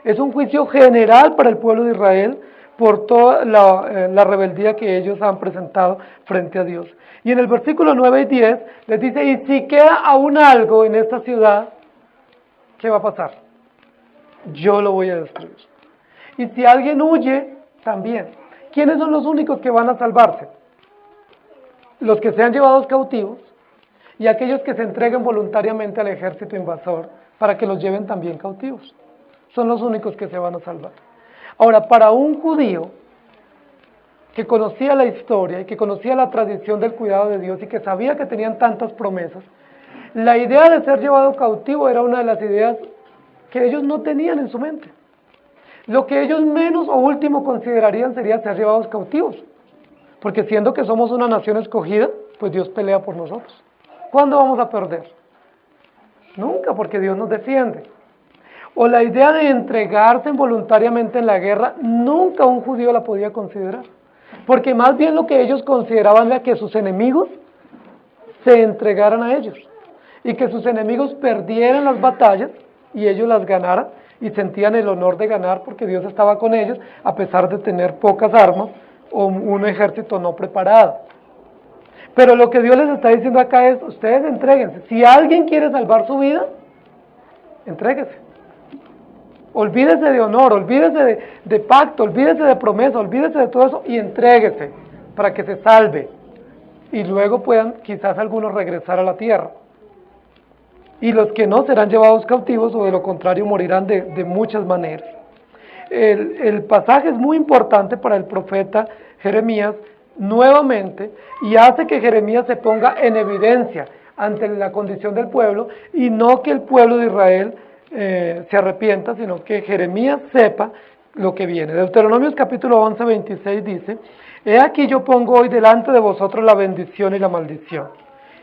Es un juicio general para el pueblo de Israel por toda la rebeldía que ellos han presentado frente a Dios. Y en el versículo 9 y 10 les dice, y si queda aún algo en esta ciudad, ¿qué va a pasar? Yo lo voy a destruir. Y si alguien huye, también. ¿Quiénes son los únicos que van a salvarse? Los que sean llevados cautivos y aquellos que se entreguen voluntariamente al ejército invasor para que los lleven también cautivos. Son los únicos que se van a salvar. Ahora, para un judío que conocía la historia y que conocía la tradición del cuidado de Dios y que sabía que tenían tantas promesas, la idea de ser llevado cautivo era una de las ideas que ellos no tenían en su mente. Lo que ellos menos o último considerarían sería ser llevados cautivos, porque siendo que somos una nación escogida, pues Dios pelea por nosotros. ¿Cuándo vamos a perder? Nunca, porque Dios nos defiende. O la idea de entregarse voluntariamente en la guerra, nunca un judío la podía considerar, porque más bien lo que ellos consideraban era que sus enemigos se entregaran a ellos. y que sus enemigos perdieran las batallas y ellos las ganaran y sentían el honor de ganar porque Dios estaba con ellos a pesar de tener pocas armas o un ejército no preparado. Pero lo que Dios les está diciendo acá es, ustedes entréguense. Si alguien quiere salvar su vida, entréguese. Olvídese de honor, olvídese de pacto, olvídese de promesa, olvídese de todo eso y entréguese para que se salve. Y luego puedan quizás algunos regresar a la tierra. Y los que no serán llevados cautivos o de lo contrario morirán de muchas maneras. El pasaje es muy importante para el profeta Jeremías nuevamente y hace que Jeremías se ponga en evidencia ante la condición del pueblo y no que el pueblo de Israel se arrepienta, sino que Jeremías sepa lo que viene. Deuteronomios capítulo 11, 26 dice: He aquí yo pongo hoy delante de vosotros la bendición y la maldición.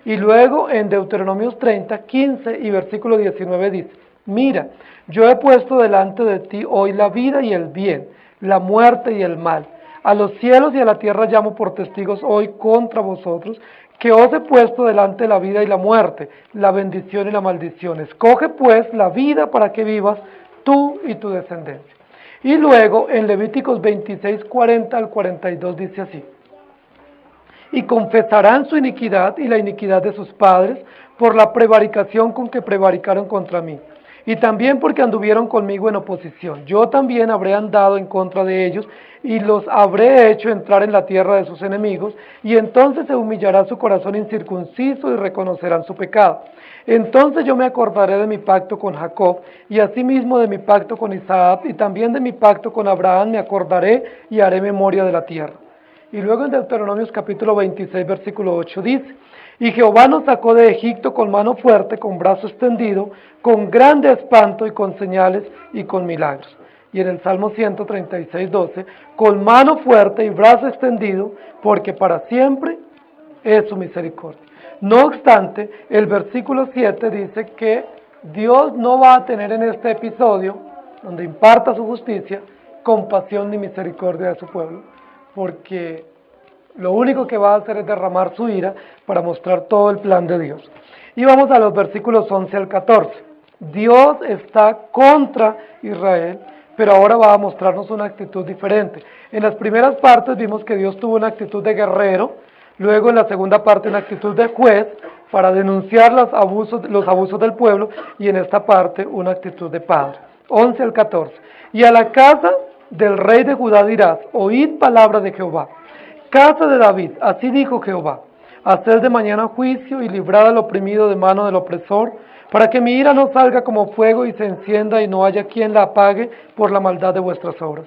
Y luego en Deuteronomios 30, 15 y versículo 19 dice: Mira, yo he puesto delante de ti hoy la vida y el bien, la muerte y el mal. A los cielos y a la tierra llamo por testigos hoy contra vosotros, que os he puesto delante la vida y la muerte, la bendición y la maldición. Escoge pues la vida para que vivas tú y tu descendencia. Y luego en Levíticos 26, 40 al 42 dice así: Y confesarán su iniquidad y la iniquidad de sus padres por la prevaricación con que prevaricaron contra mí, y también porque anduvieron conmigo en oposición. Yo también habré andado en contra de ellos, y los habré hecho entrar en la tierra de sus enemigos, y entonces se humillará su corazón incircunciso y reconocerán su pecado. Entonces yo me acordaré de mi pacto con Jacob, y asimismo de mi pacto con Isaac, y también de mi pacto con Abraham me acordaré, y haré memoria de la tierra. Y luego en Deuteronomios capítulo 26, versículo 8 dice: Y Jehová nos sacó de Egipto con mano fuerte, con brazo extendido, con grande espanto y con señales y con milagros. Y en el Salmo 136, 12, con mano fuerte y brazo extendido, porque para siempre es su misericordia. No obstante, el versículo 7 dice que Dios no va a tener en este episodio, donde imparta su justicia, compasión ni misericordia de su pueblo, porque lo único que va a hacer es derramar su ira para mostrar todo el plan de Dios. Y vamos a los versículos 11 al 14. Dios está contra Israel, pero ahora va a mostrarnos una actitud diferente. En las primeras partes vimos que Dios tuvo una actitud de guerrero, luego en la segunda parte una actitud de juez para denunciar los abusos del pueblo, y en esta parte una actitud de padre. 11 al 14. Y a la casa del rey de Judá dirás: Oíd palabra de Jehová. Casa de David, así dijo Jehová: Haced de mañana juicio y librad al oprimido de mano del opresor, para que mi ira no salga como fuego y se encienda y no haya quien la apague por la maldad de vuestras obras.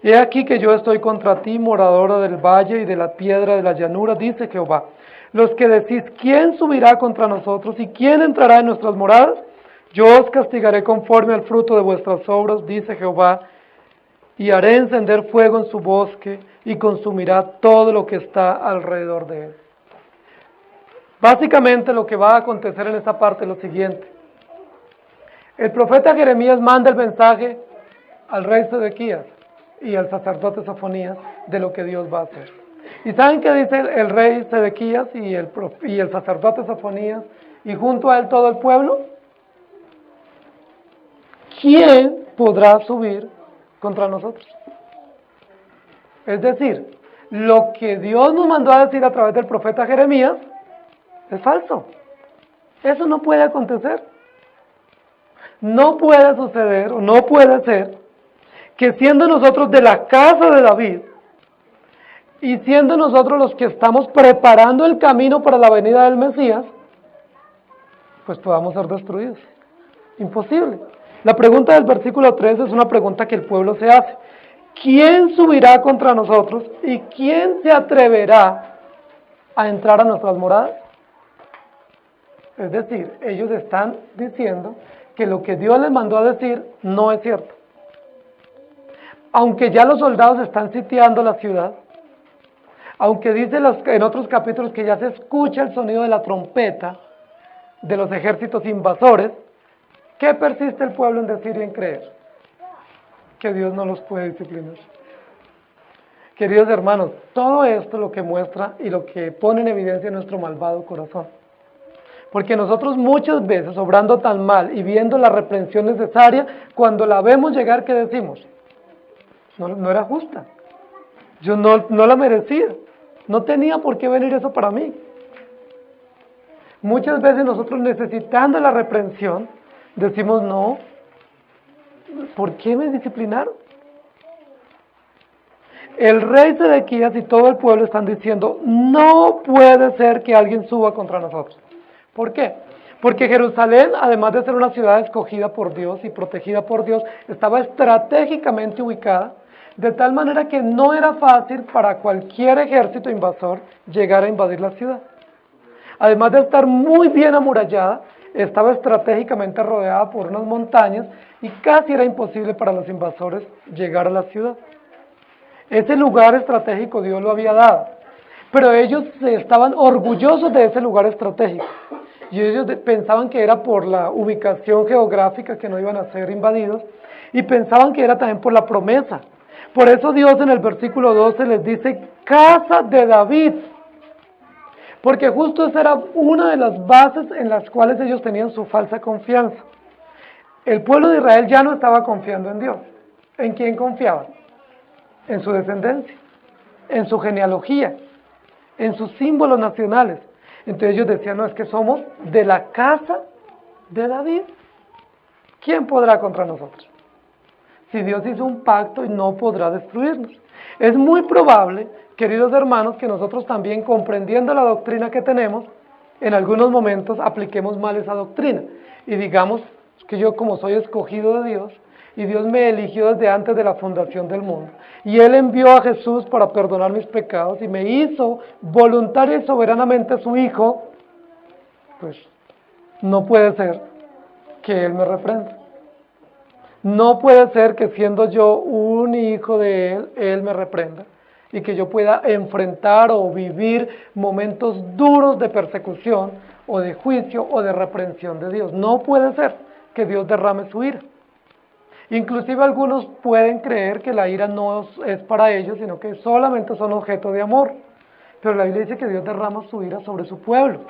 He aquí que yo estoy contra ti, moradora del valle y de la piedra de la llanura, dice Jehová. Los que decís: ¿quién subirá contra nosotros y quién entrará en nuestras moradas? Yo os castigaré conforme al fruto de vuestras obras, dice Jehová, y haré encender fuego en su bosque y consumirá todo lo que está alrededor de él. Básicamente lo que va a acontecer en esta parte es lo siguiente: el profeta Jeremías manda el mensaje al rey Sedequías y al sacerdote Sofonías de lo que Dios va a hacer. ¿Y saben qué dice el rey Sedequías y el sacerdote Sofonías y junto a él todo el pueblo? ¿Quién podrá subir contra nosotros? Es decir, lo que Dios nos mandó a decir a través del profeta Jeremías es falso. Eso no puede acontecer. No puede suceder o no puede ser que siendo nosotros de la casa de David y siendo nosotros los que estamos preparando el camino para la venida del Mesías, pues podamos ser destruidos. Imposible. La pregunta del versículo 3 es una pregunta que el pueblo se hace: ¿quién subirá contra nosotros y quién se atreverá a entrar a nuestras moradas? Es decir, ellos están diciendo que lo que Dios les mandó a decir no es cierto. Aunque ya los soldados están sitiando la ciudad, aunque dice en otros capítulos que ya se escucha el sonido de la trompeta de los ejércitos invasores, ¿qué persiste el pueblo en decir y en creer? Que Dios no los puede disciplinar. Queridos hermanos, todo esto lo que muestra y lo que pone en evidencia nuestro malvado corazón. Porque nosotros muchas veces, obrando tan mal y viendo la reprensión necesaria, cuando la vemos llegar, ¿qué decimos? No era justa. Yo no la merecía. No tenía por qué venir eso para mí. Muchas veces nosotros, necesitando la reprensión, decimos, no, ¿por qué me disciplinaron? El rey Sedequías y todo el pueblo están diciendo, no puede ser que alguien suba contra nosotros. ¿Por qué? Porque Jerusalén, además de ser una ciudad escogida por Dios y protegida por Dios, estaba estratégicamente ubicada, de tal manera que no era fácil para cualquier ejército invasor llegar a invadir la ciudad. Además de estar muy bien amurallada, estaba estratégicamente rodeada por unas montañas y casi era imposible para los invasores llegar a la ciudad. Ese lugar estratégico Dios lo había dado, pero ellos estaban orgullosos de ese lugar estratégico y ellos pensaban que era por la ubicación geográfica que no iban a ser invadidos y pensaban que era también por la promesa. Por eso Dios en el versículo 12 les dice, casa de David, porque justo esa era una de las bases en las cuales ellos tenían su falsa confianza. El pueblo de Israel ya no estaba confiando en Dios. ¿En quién confiaban? En su descendencia, en su genealogía, en sus símbolos nacionales. Entonces ellos decían, no, es que somos de la casa de David. ¿Quién podrá contra nosotros? Si Dios hizo un pacto y no podrá destruirnos. Es muy probable, queridos hermanos, que nosotros también, comprendiendo la doctrina que tenemos, en algunos momentos apliquemos mal esa doctrina y digamos que yo, como soy escogido de Dios, y Dios me eligió desde antes de la fundación del mundo, y Él envió a Jesús para perdonar mis pecados y me hizo voluntaria y soberanamente su Hijo, pues no puede ser que Él me reprenda. No puede ser que siendo yo un hijo de Él me reprenda y que yo pueda enfrentar o vivir momentos duros de persecución o de juicio o de reprensión de Dios. No puede ser que Dios derrame su ira. Inclusive algunos pueden creer que la ira no es para ellos, sino que solamente son objeto de amor. Pero la Biblia dice que Dios derrama su ira sobre su pueblo.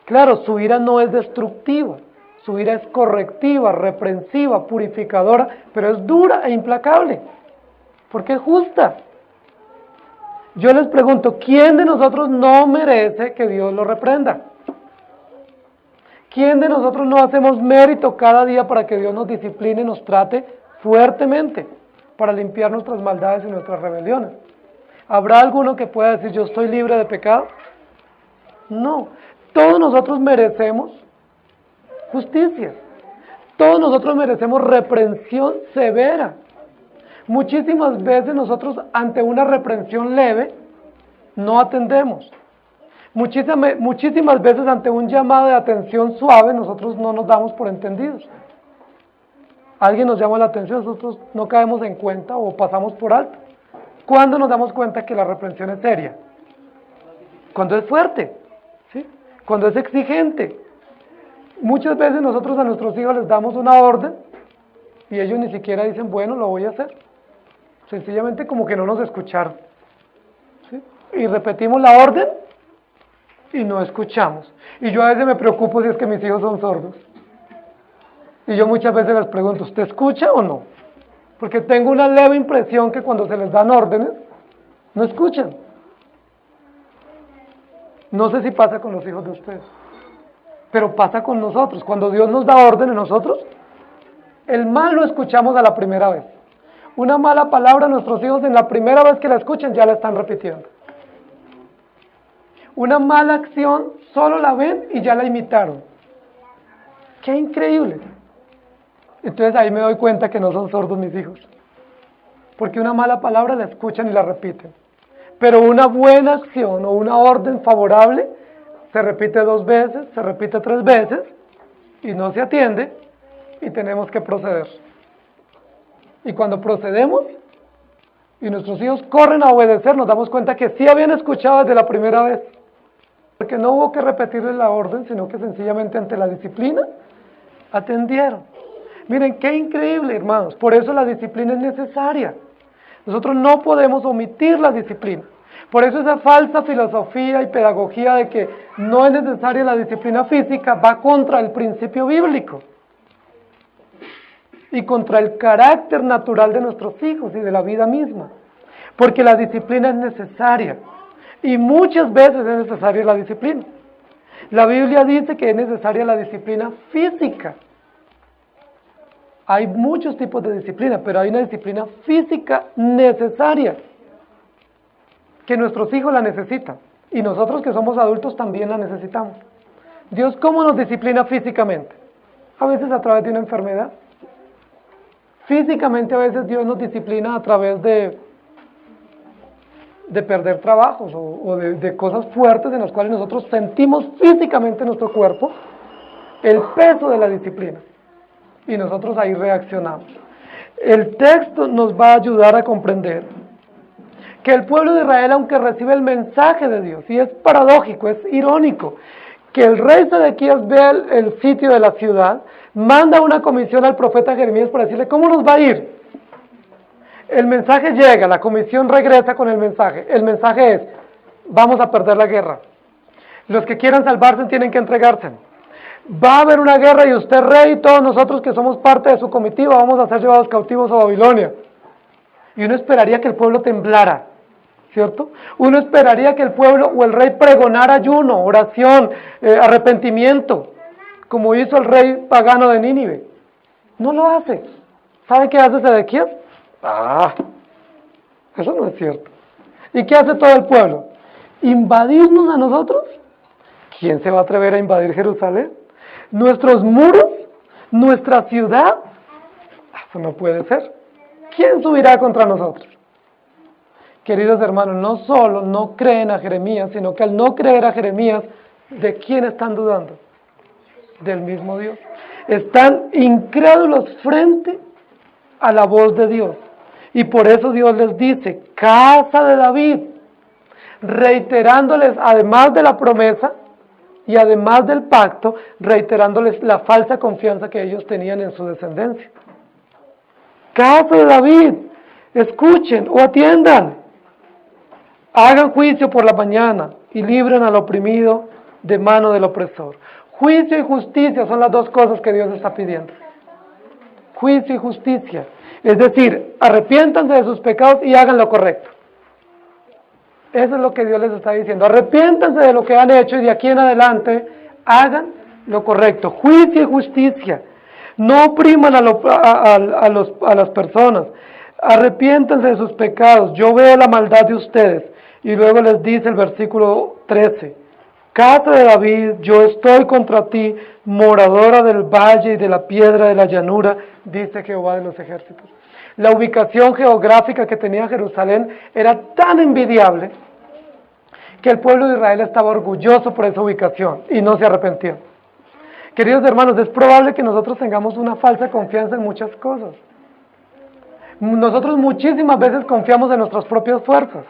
Claro, su ira no es destructiva. Su ira es correctiva, reprensiva, purificadora, pero es dura e implacable, porque es justa. Yo les pregunto, ¿quién de nosotros no merece que Dios lo reprenda? ¿Quién de nosotros no hacemos mérito cada día para que Dios nos discipline y nos trate fuertemente para limpiar nuestras maldades y nuestras rebeliones? ¿Habrá alguno que pueda decir, yo estoy libre de pecado? No, todos nosotros merecemos justicia. Todos nosotros merecemos reprensión severa. Muchísimas veces nosotros ante una reprensión leve no atendemos. Muchísimas veces ante un llamado de atención suave nosotros no nos damos por entendidos. Alguien nos llama la atención, nosotros no caemos en cuenta o pasamos por alto. ¿Cuándo nos damos cuenta que la reprensión es seria? Cuando es fuerte, ¿sí? Cuando es exigente. Muchas veces nosotros a nuestros hijos les damos una orden y ellos ni siquiera dicen, bueno, lo voy a hacer. Sencillamente como que no nos escucharon, ¿sí? Y repetimos la orden y no escuchamos. Y yo a veces me preocupo si es que mis hijos son sordos. Y yo muchas veces les pregunto, ¿usted escucha o no? Porque tengo una leve impresión que cuando se les dan órdenes, no escuchan. No sé si pasa con los hijos de ustedes, pero pasa con nosotros. Cuando Dios nos da órdenes nosotros, el mal lo escuchamos a la primera vez. Una mala palabra, nuestros hijos en la primera vez que la escuchan ya la están repitiendo. Una mala acción, solo la ven y ya la imitaron. ¡Qué increíble! Entonces ahí me doy cuenta que no son sordos mis hijos. Porque una mala palabra la escuchan y la repiten. Pero una buena acción o una orden favorable se repite 2 veces, se repite 3 veces y no se atiende y tenemos que proceder. Y cuando procedemos y nuestros hijos corren a obedecer, nos damos cuenta que sí habían escuchado desde la primera vez. Porque no hubo que repetirles la orden, sino que sencillamente ante la disciplina atendieron. Miren, qué increíble, hermanos. Por eso la disciplina es necesaria. Nosotros no podemos omitir la disciplina. Por eso esa falsa filosofía y pedagogía de que no es necesaria la disciplina física va contra el principio bíblico y contra el carácter natural de nuestros hijos y de la vida misma. Porque la disciplina es necesaria y muchas veces es necesaria la disciplina. La Biblia dice que es necesaria la disciplina física. Hay muchos tipos de disciplina, pero hay una disciplina física necesaria, que nuestros hijos la necesitan, y nosotros que somos adultos también la necesitamos. Dios, ¿cómo nos disciplina físicamente? A veces a través de una enfermedad. Físicamente a veces Dios nos disciplina a través de perder trabajos o de cosas fuertes en las cuales nosotros sentimos físicamente en nuestro cuerpo el peso de la disciplina. Y nosotros ahí reaccionamos. El texto nos va a ayudar a comprender que el pueblo de Israel, aunque recibe el mensaje de Dios, y es paradójico, es irónico, que el rey Sedequías vea el sitio de la ciudad, manda una comisión al profeta Jeremías para decirle, ¿cómo nos va a ir? El mensaje llega, la comisión regresa con el mensaje es, vamos a perder la guerra, los que quieran salvarse tienen que entregarse, va a haber una guerra y usted rey y todos nosotros que somos parte de su comitiva vamos a ser llevados cautivos a Babilonia. Y uno esperaría que el pueblo temblara, ¿cierto? Uno esperaría que el pueblo o el rey pregonara ayuno, oración, arrepentimiento, como hizo el rey pagano de Nínive. No lo hace. ¿Sabe qué hace Sedequías? Eso no es cierto. ¿Y qué hace todo el pueblo? ¿Invadirnos a nosotros? ¿Quién se va a atrever a invadir Jerusalén? ¿Nuestros muros? ¿Nuestra ciudad? Eso no puede ser. ¿Quién subirá contra nosotros? Queridos hermanos, no solo no creen a Jeremías, sino que al no creer a Jeremías, ¿de quién están dudando? Del mismo Dios. Están incrédulos frente a la voz de Dios. Y por eso Dios les dice, casa de David, reiterándoles, además de la promesa y además del pacto, reiterándoles la falsa confianza que ellos tenían en su descendencia. Casa de David, escuchen o atiendan, hagan juicio por la mañana y libren al oprimido de mano del opresor. Juicio y justicia son las dos cosas que Dios está pidiendo. Juicio y justicia. Es decir, arrepiéntanse de sus pecados y hagan lo correcto. Eso es lo que Dios les está diciendo. Arrepiéntanse de lo que han hecho y de aquí en adelante hagan lo correcto. Juicio y justicia. No opriman a las personas. Arrepiéntanse de sus pecados. Yo veo la maldad de ustedes. Y luego les dice el versículo 13. Casa de David, yo estoy contra ti, moradora del valle y de la piedra de la llanura, dice Jehová de los ejércitos. La ubicación geográfica que tenía Jerusalén era tan envidiable que el pueblo de Israel estaba orgulloso por esa ubicación y no se arrepentía. Queridos hermanos, es probable que nosotros tengamos una falsa confianza en muchas cosas. Nosotros muchísimas veces confiamos en nuestras propias fuerzas.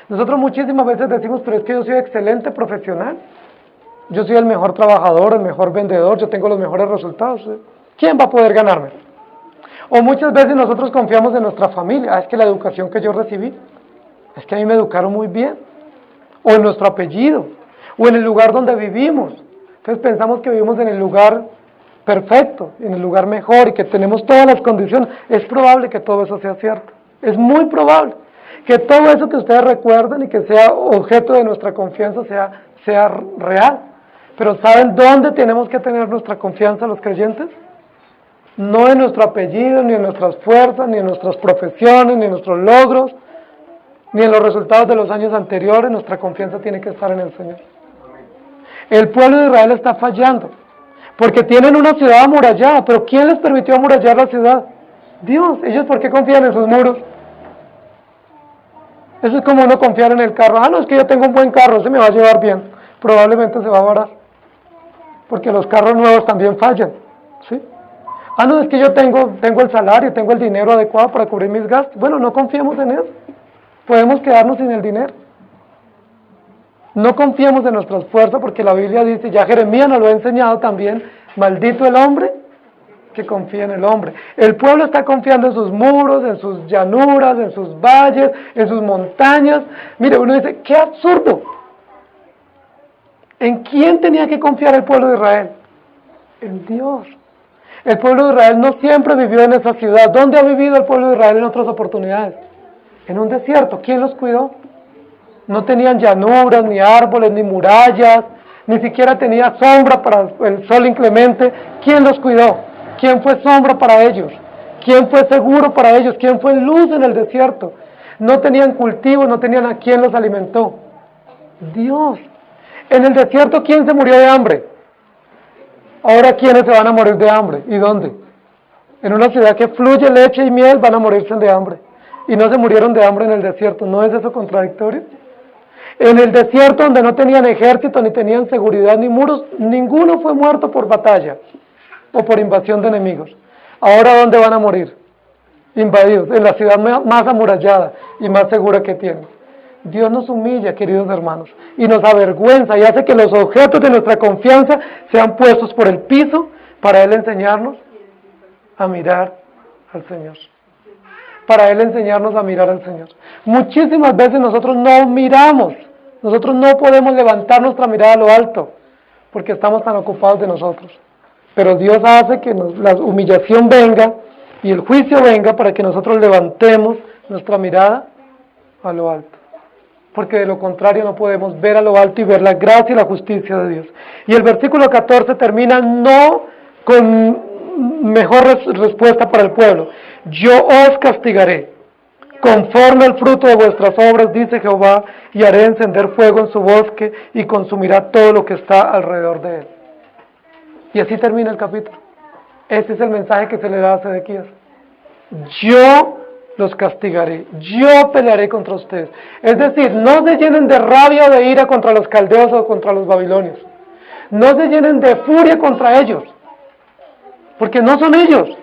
Nosotros muchísimas veces decimos, pero es que yo soy excelente profesional, yo soy el mejor trabajador, el mejor vendedor, yo tengo los mejores resultados. ¿Quién va a poder ganarme? O muchas veces nosotros confiamos en nuestra familia, es que la educación que yo recibí, es que a mí me educaron muy bien, o en nuestro apellido, o en el lugar donde vivimos. Entonces pensamos que vivimos en el lugar perfecto, en el lugar mejor y que tenemos todas las condiciones. Es probable que todo eso sea cierto, es muy probable que todo eso que ustedes recuerden y que sea objeto de nuestra confianza sea real. Pero ¿saben dónde tenemos que tener nuestra confianza los creyentes? No en nuestro apellido, ni en nuestras fuerzas, ni en nuestras profesiones, ni en nuestros logros, ni en los resultados de los años anteriores. Nuestra confianza tiene que estar en el Señor. El pueblo de Israel está fallando, porque tienen una ciudad amurallada, pero ¿quién les permitió amurallar la ciudad? Dios. ¿Ellos por qué confían en sus muros? Eso es como uno confiar en el carro. No, es que yo tengo un buen carro, ese me va a llevar bien. Probablemente se va a varar, porque los carros nuevos también fallan, ¿sí? No, es que yo tengo el salario, tengo el dinero adecuado para cubrir mis gastos. Bueno, no confiemos en eso. Podemos quedarnos sin el dinero. No confiemos en nuestras fuerzas, porque la Biblia dice, ya Jeremías nos lo ha enseñado también, maldito el hombre que confía en el hombre. El pueblo está confiando en sus muros, en sus llanuras, en sus valles, en sus montañas. Mire, uno dice, ¡qué absurdo! ¿En quién tenía que confiar el pueblo de Israel? En Dios. El pueblo de Israel no siempre vivió en esa ciudad. ¿Dónde ha vivido el pueblo de Israel en otras oportunidades? En un desierto. ¿Quién los cuidó? No tenían llanuras, ni árboles, ni murallas, ni siquiera tenía sombra para el sol inclemente. ¿Quién los cuidó? ¿Quién fue sombra para ellos? ¿Quién fue seguro para ellos? ¿Quién fue luz en el desierto? No tenían cultivos, no tenían a quién los alimentó. Dios. En el desierto, ¿quién se murió de hambre? Ahora, ¿quiénes se van a morir de hambre? ¿Y dónde? En una ciudad que fluye leche y miel van a morirse de hambre. Y no se murieron de hambre en el desierto. ¿No es eso contradictorio? En el desierto, donde no tenían ejército, ni tenían seguridad, ni muros, ninguno fue muerto por batalla o por invasión de enemigos. Ahora, ¿dónde van a morir? Invadidos, en la ciudad más amurallada y más segura que tienen. Dios nos humilla, queridos hermanos, y nos avergüenza y hace que los objetos de nuestra confianza sean puestos por el piso para Él enseñarnos a mirar al Señor. Para Él enseñarnos a mirar al Señor. Muchísimas veces nosotros no miramos, nosotros no podemos levantar nuestra mirada a lo alto, porque estamos tan ocupados de nosotros. Pero Dios hace que la humillación venga y el juicio venga para que nosotros levantemos nuestra mirada a lo alto. Porque de lo contrario no podemos ver a lo alto y ver la gracia y la justicia de Dios. Y el versículo 14 termina no con mejor respuesta para el pueblo. Yo os castigaré conforme al fruto de vuestras obras, dice Jehová, y haré encender fuego en su bosque y consumirá todo lo que está alrededor de él. Y así termina el capítulo. Este es el mensaje que se le da a Sedequías. Yo los castigaré, yo pelearé contra ustedes. Es decir, no se llenen de rabia o de ira contra los caldeos o contra los babilonios. No se llenen de furia contra ellos, porque no son ellos.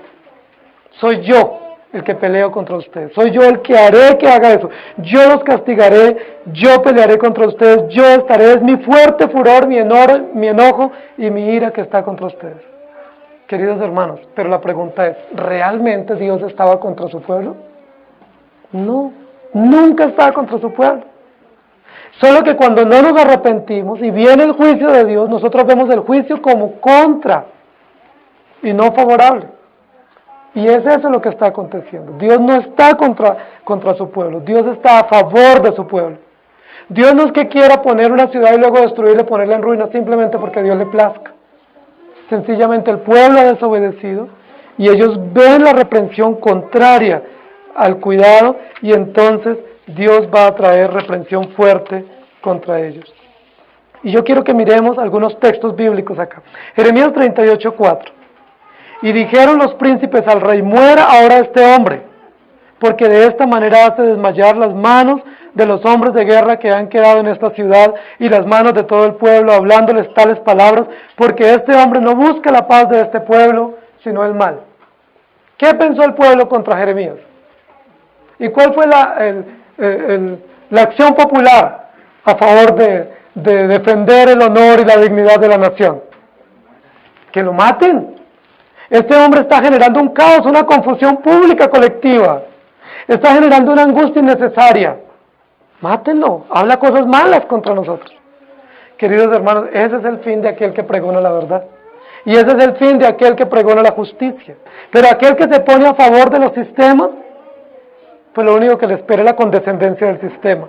Soy yo el que peleo contra ustedes. Soy yo el que haré que haga eso. Yo los castigaré, yo pelearé contra ustedes, yo estaré, es mi fuerte furor, mi enojo y mi ira que está contra ustedes. Queridos hermanos, pero la pregunta es, ¿realmente Dios estaba contra su pueblo? No, nunca estaba contra su pueblo. Solo que cuando no nos arrepentimos y viene el juicio de Dios, nosotros vemos el juicio como contra y no favorable. Y es eso lo que está aconteciendo. Dios no está contra su pueblo, Dios está a favor de su pueblo. Dios no es que quiera poner una ciudad y luego destruirla y ponerla en ruinas simplemente porque a Dios le plazca. Sencillamente el pueblo ha desobedecido y ellos ven la reprensión contraria al cuidado y entonces Dios va a traer reprensión fuerte contra ellos. Y yo quiero que miremos algunos textos bíblicos acá. Jeremías 38:4. Y dijeron los príncipes al rey, muera ahora este hombre, porque de esta manera hace desmayar las manos de los hombres de guerra que han quedado en esta ciudad y las manos de todo el pueblo, hablándoles tales palabras, porque este hombre no busca la paz de este pueblo, sino el mal. ¿Qué pensó el pueblo contra Jeremías? ¿Y cuál fue la acción popular a favor de defender el honor y la dignidad de la nación? Que lo maten. Este hombre está generando un caos, una confusión pública colectiva. Está generando una angustia innecesaria. Mátenlo, habla cosas malas contra nosotros. Queridos hermanos, ese es el fin de aquel que pregona la verdad. Y ese es el fin de aquel que pregona la justicia. Pero aquel que se pone a favor de los sistemas, pues lo único que le espera es la condescendencia del sistema.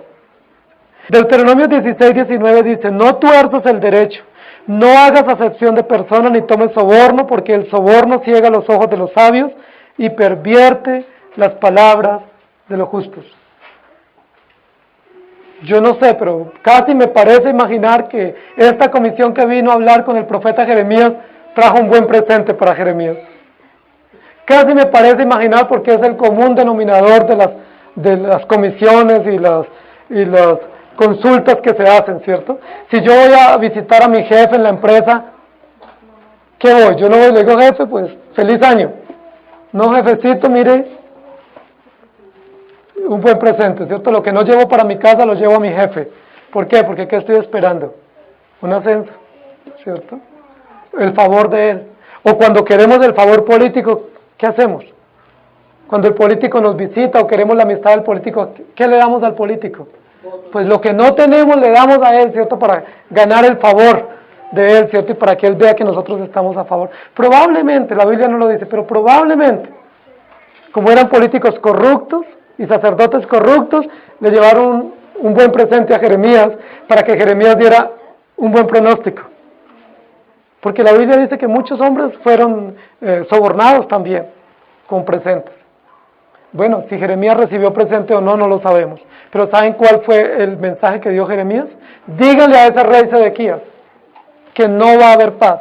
Deuteronomio 16:19 dice, no tuerzas el derecho, no hagas acepción de persona ni tomes soborno, porque el soborno ciega los ojos de los sabios y pervierte las palabras de los justos. Yo no sé, pero casi me parece imaginar que esta comisión que vino a hablar con el profeta Jeremías trajo un buen presente para Jeremías. Casi me parece imaginar porque es el común denominador de las comisiones y las consultas que se hacen, ¿cierto? Si yo voy a visitar a mi jefe en la empresa, ¿qué voy? Yo no voy, le digo, jefe, pues, feliz año. No, jefecito, mire, un buen presente, ¿cierto? Lo que no llevo para mi casa lo llevo a mi jefe. ¿Por qué? Porque ¿qué estoy esperando? Un ascenso, ¿cierto? El favor de él. O cuando queremos el favor político, ¿qué hacemos? Cuando el político nos visita o queremos la amistad del político, ¿qué le damos al político? Pues lo que no tenemos le damos a él, ¿cierto? Para ganar el favor de él, ¿cierto? Y para que él vea que nosotros estamos a favor. Probablemente, la Biblia no lo dice, pero probablemente, como eran políticos corruptos y sacerdotes corruptos, le llevaron un buen presente a Jeremías para que Jeremías diera un buen pronóstico. Porque la Biblia dice que muchos hombres fueron sobornados también con presentes. Bueno, si Jeremías recibió presente o no, no lo sabemos. Pero ¿saben cuál fue el mensaje que dio Jeremías? Díganle a ese rey Sedequías que no va a haber paz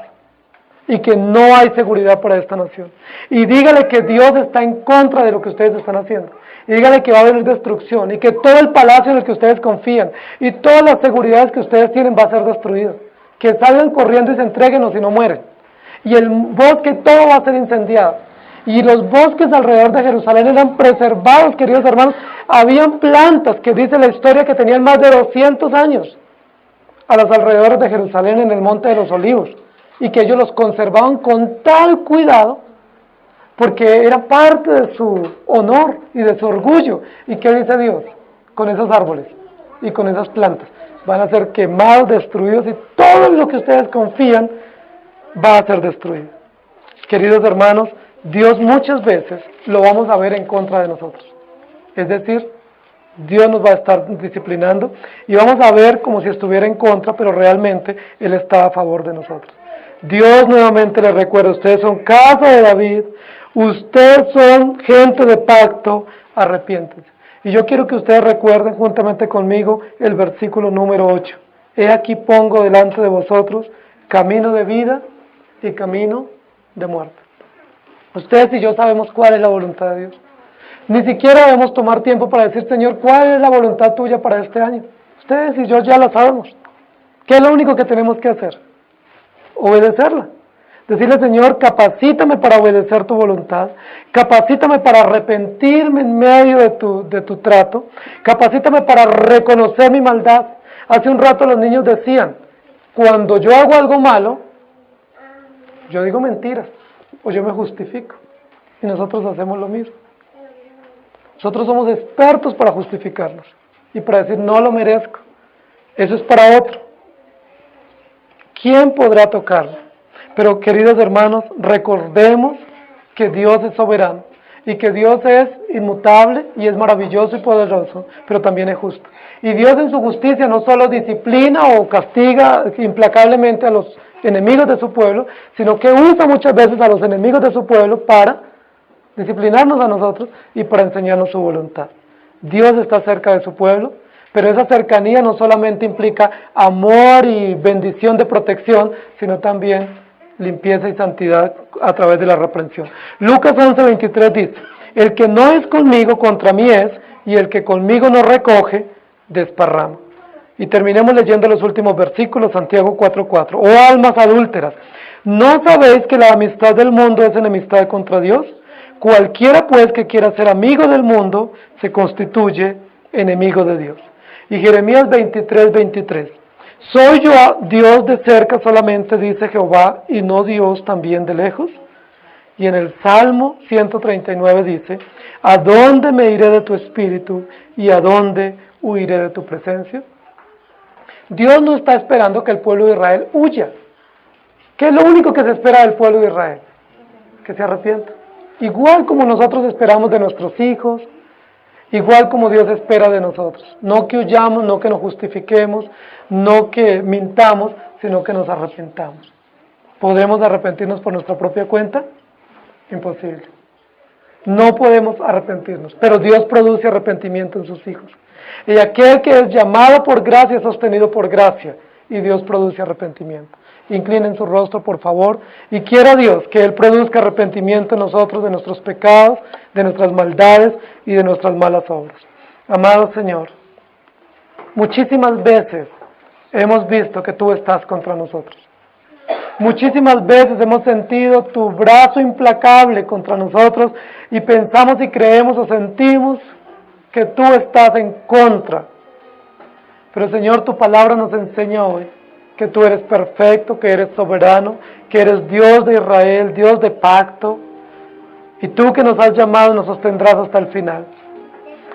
y que no hay seguridad para esta nación. Y dígale que Dios está en contra de lo que ustedes están haciendo. Y dígale que va a haber destrucción y que todo el palacio en el que ustedes confían y todas las seguridades que ustedes tienen va a ser destruido. Que salgan corriendo y se entreguen o si no mueren. Y el bosque todo va a ser incendiado. Y los bosques alrededor de Jerusalén eran preservados, queridos hermanos. Habían plantas que dice la historia que tenían más de 200 años a los alrededores de Jerusalén en el Monte de los Olivos. Y que ellos los conservaban con tal cuidado porque era parte de su honor y de su orgullo. ¿Y qué dice Dios? Con esos árboles y con esas plantas van a ser quemados, destruidos y todo lo que ustedes confían va a ser destruido. Queridos hermanos, Dios muchas veces lo vamos a ver en contra de nosotros. Es decir, Dios nos va a estar disciplinando y vamos a ver como si estuviera en contra, pero realmente Él está a favor de nosotros. Dios nuevamente les recuerda, ustedes son casa de David, ustedes son gente de pacto, arrepiéntense. Y yo quiero que ustedes recuerden juntamente conmigo el versículo número 8. He aquí pongo delante de vosotros camino de vida y camino de muerte. Ustedes y yo sabemos cuál es la voluntad de Dios. Ni siquiera debemos tomar tiempo para decir, Señor, ¿cuál es la voluntad tuya para este año? Ustedes y yo ya la sabemos. ¿Qué es lo único que tenemos que hacer? Obedecerla. Decirle, Señor, capacítame para obedecer tu voluntad, capacítame para arrepentirme en medio de tu trato, capacítame para reconocer mi maldad. Hace un rato los niños decían, cuando yo hago algo malo, yo digo mentiras, o yo me justifico, y nosotros hacemos lo mismo. Nosotros somos expertos para justificarnos, y para decir, no lo merezco, eso es para otro. ¿Quién podrá tocarlo? Pero queridos hermanos, recordemos que Dios es soberano y que Dios es inmutable y es maravilloso y poderoso, pero también es justo. Y Dios en su justicia no solo disciplina o castiga implacablemente a los enemigos de su pueblo, sino que usa muchas veces a los enemigos de su pueblo para disciplinarnos a nosotros y para enseñarnos su voluntad. Dios está cerca de su pueblo, pero esa cercanía no solamente implica amor y bendición de protección, sino también limpieza y santidad a través de la reprensión. Lucas 11:23 dice, el que no es conmigo contra mí es, y el que conmigo no recoge, desparrama. Y terminemos leyendo los últimos versículos, Santiago 4:4. Oh almas adúlteras, ¿no sabéis que la amistad del mundo es enemistad contra Dios? Cualquiera pues que quiera ser amigo del mundo, se constituye enemigo de Dios. Y Jeremías 23:23. ¿Soy yo Dios de cerca solamente, dice Jehová, y no Dios también de lejos? Y en el Salmo 139 dice, ¿a dónde me iré de tu espíritu y a dónde huiré de tu presencia? Dios no está esperando que el pueblo de Israel huya. ¿Qué es lo único que se espera del pueblo de Israel? Que se arrepienta. Igual como nosotros esperamos de nuestros hijos, igual como Dios espera de nosotros. No que huyamos, no que nos justifiquemos, no que mintamos, sino que nos arrepentamos. ¿Podremos arrepentirnos por nuestra propia cuenta? Imposible. No podemos arrepentirnos, pero Dios produce arrepentimiento en sus hijos. Y aquel que es llamado por gracia es sostenido por gracia, y Dios produce arrepentimiento. Inclinen su rostro, por favor, y quiera Dios que Él produzca arrepentimiento en nosotros de nuestros pecados, de nuestras maldades y de nuestras malas obras. Amado Señor, muchísimas veces hemos visto que Tú estás contra nosotros. Muchísimas veces hemos sentido Tu brazo implacable contra nosotros y pensamos y creemos o sentimos que Tú estás en contra. Pero Señor, Tu palabra nos enseña hoy que tú eres perfecto, que eres soberano, que eres Dios de Israel, Dios de pacto, y tú que nos has llamado nos sostendrás hasta el final.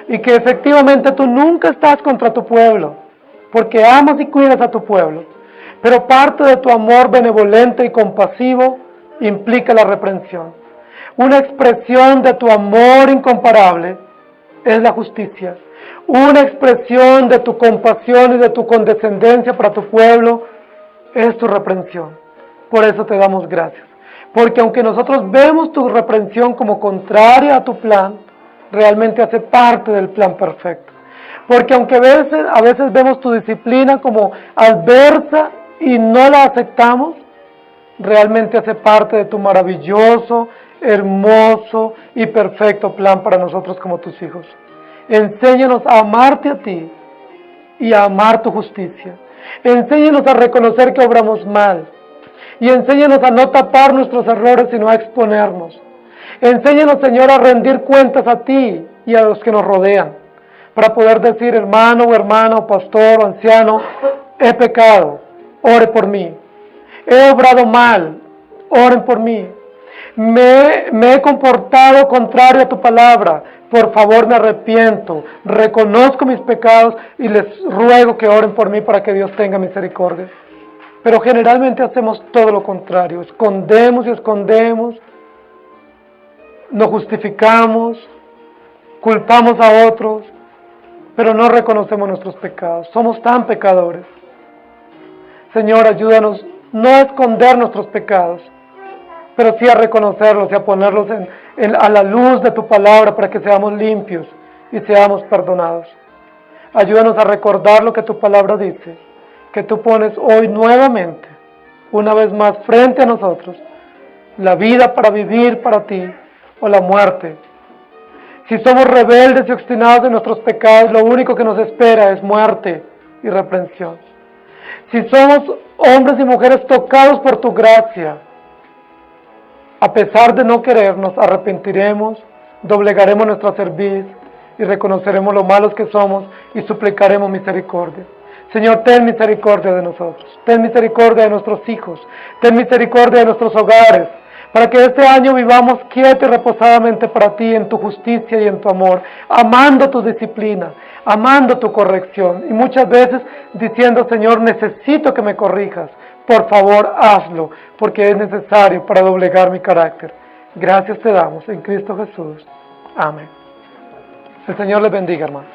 Y que efectivamente tú nunca estás contra tu pueblo, porque amas y cuidas a tu pueblo, pero parte de tu amor benevolente y compasivo implica la reprensión. Una expresión de tu amor incomparable es la justicia. Una expresión de tu compasión y de tu condescendencia para tu pueblo es tu reprensión. Por eso te damos gracias. Porque aunque nosotros vemos tu reprensión como contraria a tu plan, realmente hace parte del plan perfecto. Porque aunque a veces vemos tu disciplina como adversa y no la aceptamos, realmente hace parte de tu maravilloso, hermoso y perfecto plan para nosotros como tus hijos. Enséñanos a amarte a ti y a amar tu justicia. Enséñanos a reconocer que obramos mal. Y enséñanos a no tapar nuestros errores, sino a exponernos. Enséñanos, Señor, a rendir cuentas a ti y a los que nos rodean, para poder decir, hermano o hermana, o pastor o anciano, he pecado, ore por mí. He obrado mal, oren por mí. Me he comportado contrario a tu palabra, por favor me arrepiento, reconozco mis pecados y les ruego que oren por mí para que Dios tenga misericordia. Pero generalmente hacemos todo lo contrario, escondemos y escondemos, nos justificamos, culpamos a otros, pero no reconocemos nuestros pecados. Somos tan pecadores. Señor, ayúdanos no a esconder nuestros pecados, pero sí a reconocerlos y a ponerlos a la luz de tu palabra para que seamos limpios y seamos perdonados. Ayúdanos a recordar lo que tu palabra dice, que tú pones hoy nuevamente, una vez más frente a nosotros, la vida para vivir para ti o la muerte. Si somos rebeldes y obstinados en nuestros pecados, lo único que nos espera es muerte y reprensión. Si somos hombres y mujeres tocados por tu gracia, a pesar de no querer, nos arrepentiremos, doblegaremos nuestra cerviz y reconoceremos lo malos que somos y suplicaremos misericordia. Señor, ten misericordia de nosotros, ten misericordia de nuestros hijos, ten misericordia de nuestros hogares, para que este año vivamos quietos y reposadamente para ti en tu justicia y en tu amor, amando tu disciplina, amando tu corrección, y muchas veces diciendo, Señor, necesito que me corrijas, por favor hazlo, porque es necesario para doblegar mi carácter. Gracias te damos en Cristo Jesús. Amén. El Señor les bendiga, hermanos.